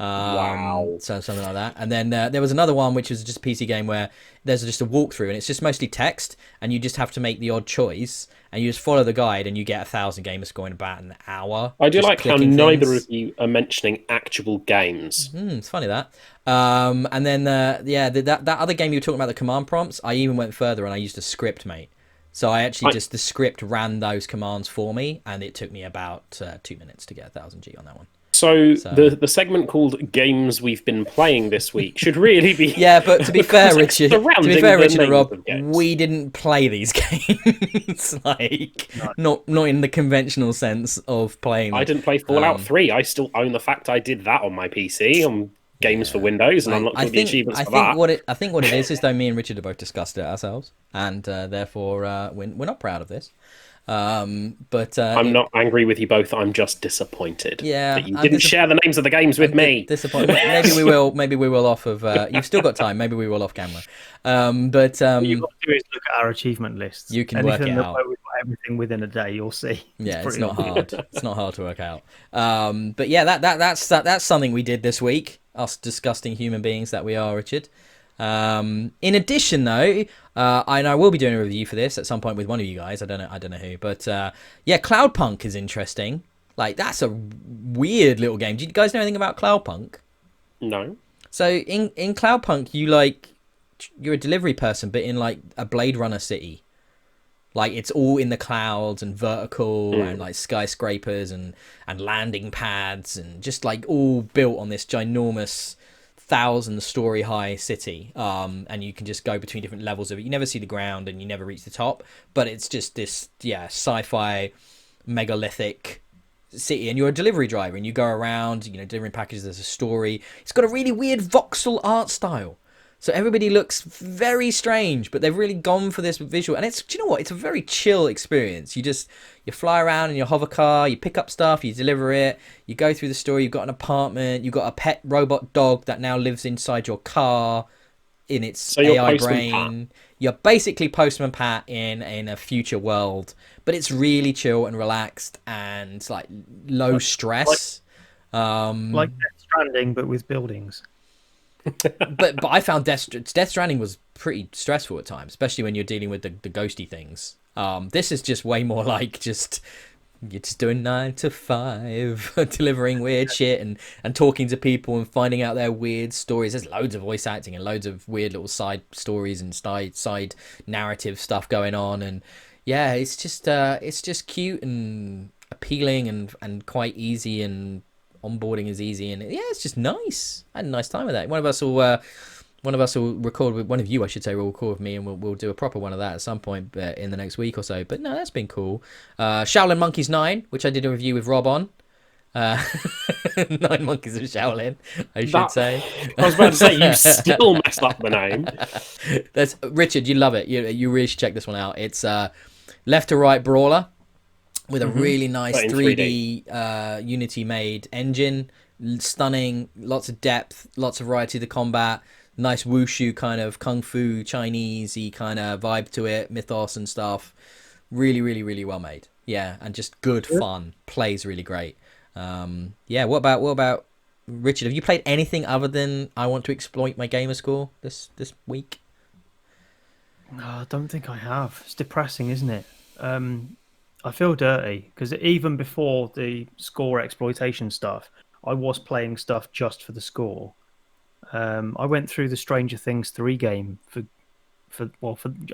C: Wow.
A: So something like that. And then there was another one which was just a PC game where there's just a walkthrough and it's just mostly text and you just have to make the odd choice and you just follow the guide and you get 1,000 gamer score in about an hour.
C: I do like how neither of you are mentioning actual games.
A: It's funny that. And then that other game you were talking about, the command prompts, I even went further and I used a script, mate. So I actually the script ran those commands for me and it took me about 2 minutes to get 1,000 G on that one.
C: So the segment called "Games We've Been Playing This Week" should really be
A: but to be fair, Richard and Rob,
C: games.
A: We didn't play these games not in the conventional sense of playing.
C: I didn't play Fallout 3. I still own the fact I did that on my PC on games for Windows, and unlocked all the achievements for that.
A: I think what it is though, me and Richard have both discussed it ourselves, and therefore we're not proud of this. But
C: I'm not angry with you both. I'm just disappointed that you
A: I'm
C: didn't share the names of the games with me.
A: Disappointed. Maybe we will. Maybe we will off of. You've still got time. Maybe we will off camera. But
B: you've got to do is look at our achievement lists.
A: You can work it out.
B: We've got everything within a day. You'll see.
A: It's not hard. It's not hard to work out. But yeah, that's something we did this week. Us disgusting human beings that we are, Richard. In addition, though, I will be doing a review for this at some point with one of you guys. I don't know who, but Cloudpunk is interesting. Like, that's a weird little game. Do you guys know anything about Cloudpunk?
C: No.
A: So in Cloudpunk, you're a delivery person, but in like a Blade Runner city. Like, it's all in the clouds and vertical and like skyscrapers and landing pads and just like all built on this ginormous 1,000-story high city, and you can just go between different levels of it. You never see the ground and you never reach the top, but it's just this sci-fi megalithic city, and you're a delivery driver and you go around, delivering packages. There's a story. It's got a really weird voxel art style, so everybody looks very strange, but they've really gone for this visual, and do you know what, it's a very chill experience. You fly around in your hover car, you pick up stuff, you deliver it, you go through the story. You've got an apartment, you've got a pet robot dog that now lives inside your car in its AI brain. You're basically Postman Pat in a future world, but it's really chill and relaxed and like low stress.
B: Like Death Stranding, but with buildings.
A: but I found Death Stranding was pretty stressful at times, especially when you're dealing with the ghosty things. This is just way more like you're just doing 9 to 5, delivering weird shit and talking to people and finding out their weird stories. There's loads of voice acting and loads of weird little side stories and side narrative stuff going on. And yeah, it's just cute and appealing and quite easy, and onboarding is easy, and it's just nice. I had a nice time with that. One of us will record with one of you, I should say, will record with me, and we'll do a proper one of that at some point in the next week or so. But no, that's been cool. Shaolin Monkeys 9, which I did a review with Rob on. 9 Monkeys of Shaolin, I should say.
C: I was about to say, you still messed up the name.
A: That's Richard, you love it. You really should check this one out. It's left to right brawler with a really nice 3D Unity made engine. Stunning, lots of depth, lots of variety to the combat. Nice wushu kind of kung fu Chinese-y kind of vibe to it, mythos and stuff. Really, really, really well made. Yeah, and just good fun. Plays really great. What about Richard? Have you played anything other than I Want to Exploit My Gamer Score this week?
B: No, I don't think I have. It's depressing, isn't it? I feel dirty because even before the score exploitation stuff, I was playing stuff just for the score. I went through the Stranger Things 3 game for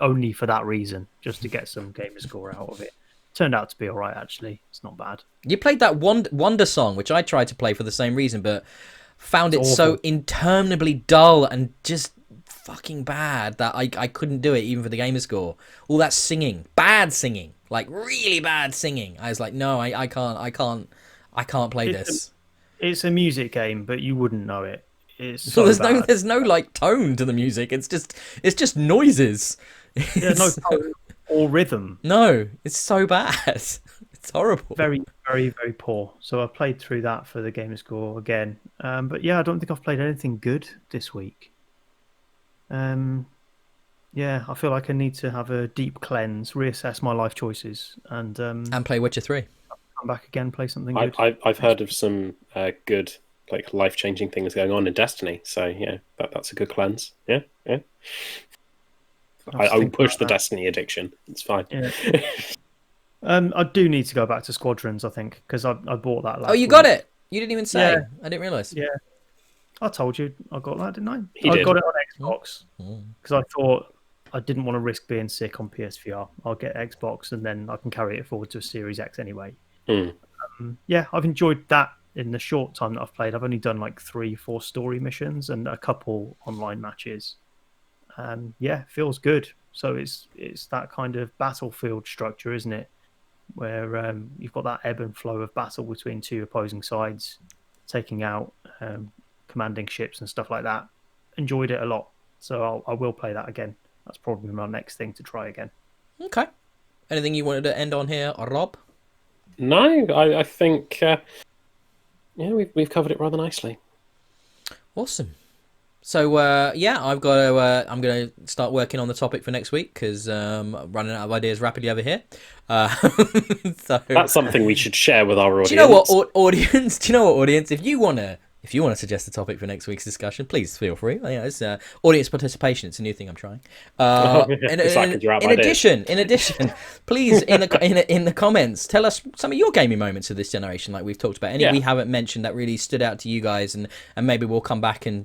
B: only for that reason, just to get some gamer score out of it. Turned out to be all right, actually. It's not bad.
A: You played that Wonder Song, which I tried to play for the same reason, but found it so interminably dull and just fucking bad that I couldn't do it even for the gamer score. All that singing, bad singing, like really bad singing. I was like, no, I can't play this.
B: It's a music game, but you wouldn't know it. is
A: So
B: so bad.
A: there's no like tone to the music. It's just noises.
B: Yeah, no tone or rhythm.
A: No, it's so bad. It's horrible.
B: Very, very, very poor. So I played through that for the gamer score again. But yeah, I don't think I've played anything good this week. Yeah, I feel like I need to have a deep cleanse, reassess my life choices, and
A: play Witcher 3.
B: come back again, play something good.
C: I've heard of some good, like, life-changing things going on in Destiny. So yeah, that's a good cleanse. Yeah. I will push the Destiny addiction. It's fine.
B: Yeah. I do need to go back to Squadrons, I think, because I bought that last
A: Oh, you
B: week.
A: got it. You didn't even say.
B: Yeah.
A: I didn't realise.
B: Yeah. I told you I got that, didn't I?
C: He
B: I
C: did.
B: got it on Xbox
A: Mm.
B: because I thought I didn't want to risk being sick on PSVR. I'll get Xbox and then I can carry it forward to a Series X anyway. Yeah, I've enjoyed that in the short time that I've played. I've only done like 3-4 story missions and a couple online matches. Yeah, feels good. So it's that kind of battlefield structure, isn't it? Where you've got that ebb and flow of battle between two opposing sides, taking out commanding ships and stuff like that. Enjoyed it a lot. So I will play that again. That's probably my next thing to try again.
A: Okay. Anything you wanted to end on here, Rob?
C: No, I think we've covered it rather nicely.
A: Awesome. So yeah, I'm gonna start working on the topic for next week because I'm running out of ideas rapidly over here. So
C: That's something we should share with our audience.
A: do you know what audience? Do you know what audience? If you wanna suggest a topic for next week's discussion, please feel free. You know, it's audience participation. It's a new thing I'm trying. In addition, please in the comments tell us some of your gaming moments of this generation, like we've talked about. Any we haven't mentioned that really stood out to you guys, and maybe we'll come back and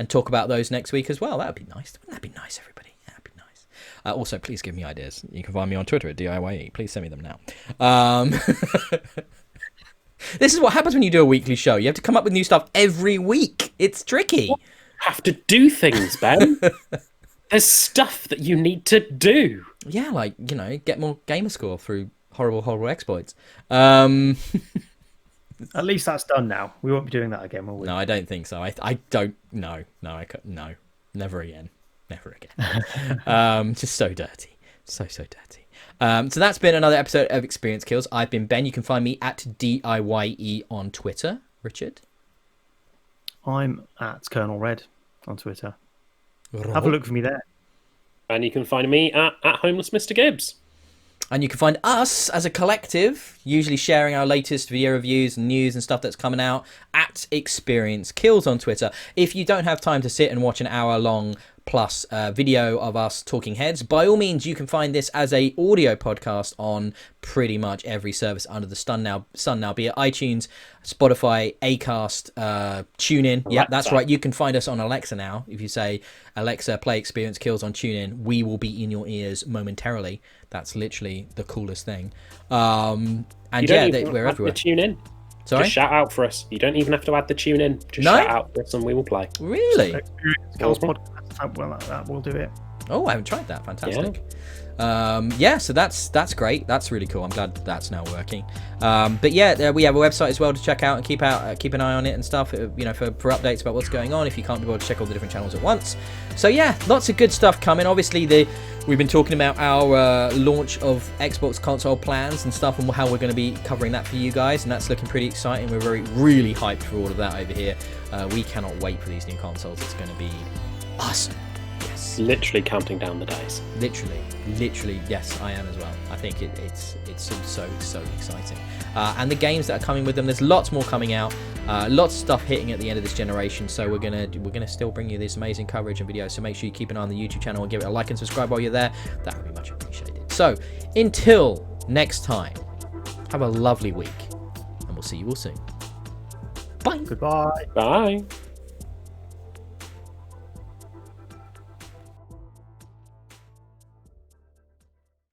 A: talk about those next week as well. That would be nice. Wouldn't that be nice, everybody? That'd be nice. Also, please give me ideas. You can find me on Twitter at DIYE. Please send me them now. This is what happens when you do a weekly show. You have to come up with new stuff every week. It's tricky.
C: You have to do things, Ben. There's stuff that you need to do.
A: Yeah, like, you know, get more gamer score through horrible exploits. At
B: least that's done now. We won't be doing that again, will we?
A: No, I don't think so. I don't. No, never again. Just so dirty. So dirty. So that's been another episode of Experience Kills. I've been Ben. You can find me at DIYE on Twitter. Richard?
B: I'm at Colonel Red on Twitter. Have a look for me there.
C: And you can find me at Homeless Mr. Gibbs.
A: And you can find us as a collective, usually sharing our latest video reviews and news and stuff that's coming out at Experience Kills on Twitter. If you don't have time to sit and watch an hour-long plus video of us talking heads, by all means you can find this as a audio podcast on pretty much every service under the sun now, be it iTunes, Spotify, Acast, TuneIn. Yeah, that's right, you can find us on Alexa now. If you say Alexa, play Experience Kills on TuneIn, we will be in your ears momentarily. That's literally the coolest thing. And yeah, we're everywhere.
C: Tune in.
A: Sorry?
C: Just shout out for us. You don't even have to add the tune in. Just shout out for us and we will play.
A: Really?
B: Experience Podcast. Well, that will do it.
A: Oh, I haven't tried that. Fantastic. Yeah, so that's great. That's really cool. I'm glad that's now working. But yeah, we have a website as well to check out and keep an eye on it and stuff. You know, for updates about what's going on if you can't be able to check all the different channels at once. So yeah, lots of good stuff coming. Obviously, we've been talking about our launch of Xbox console plans and stuff, and how we're going to be covering that for you guys, and that's looking pretty exciting. We're really hyped for all of that over here. We cannot wait for these new consoles. It's going to be awesome. Yes.
C: Literally counting down the days.
A: Literally, yes, I am as well. I think it's so exciting. And the games that are coming with them, there's lots more coming out. Lots of stuff hitting at the end of this generation. So we're gonna still bring you this amazing coverage and videos. So make sure you keep an eye on the YouTube channel and give it a like and subscribe while you're there. That would be much appreciated. So until next time, have a lovely week, and we'll see you all soon. Bye.
B: Goodbye.
C: Bye.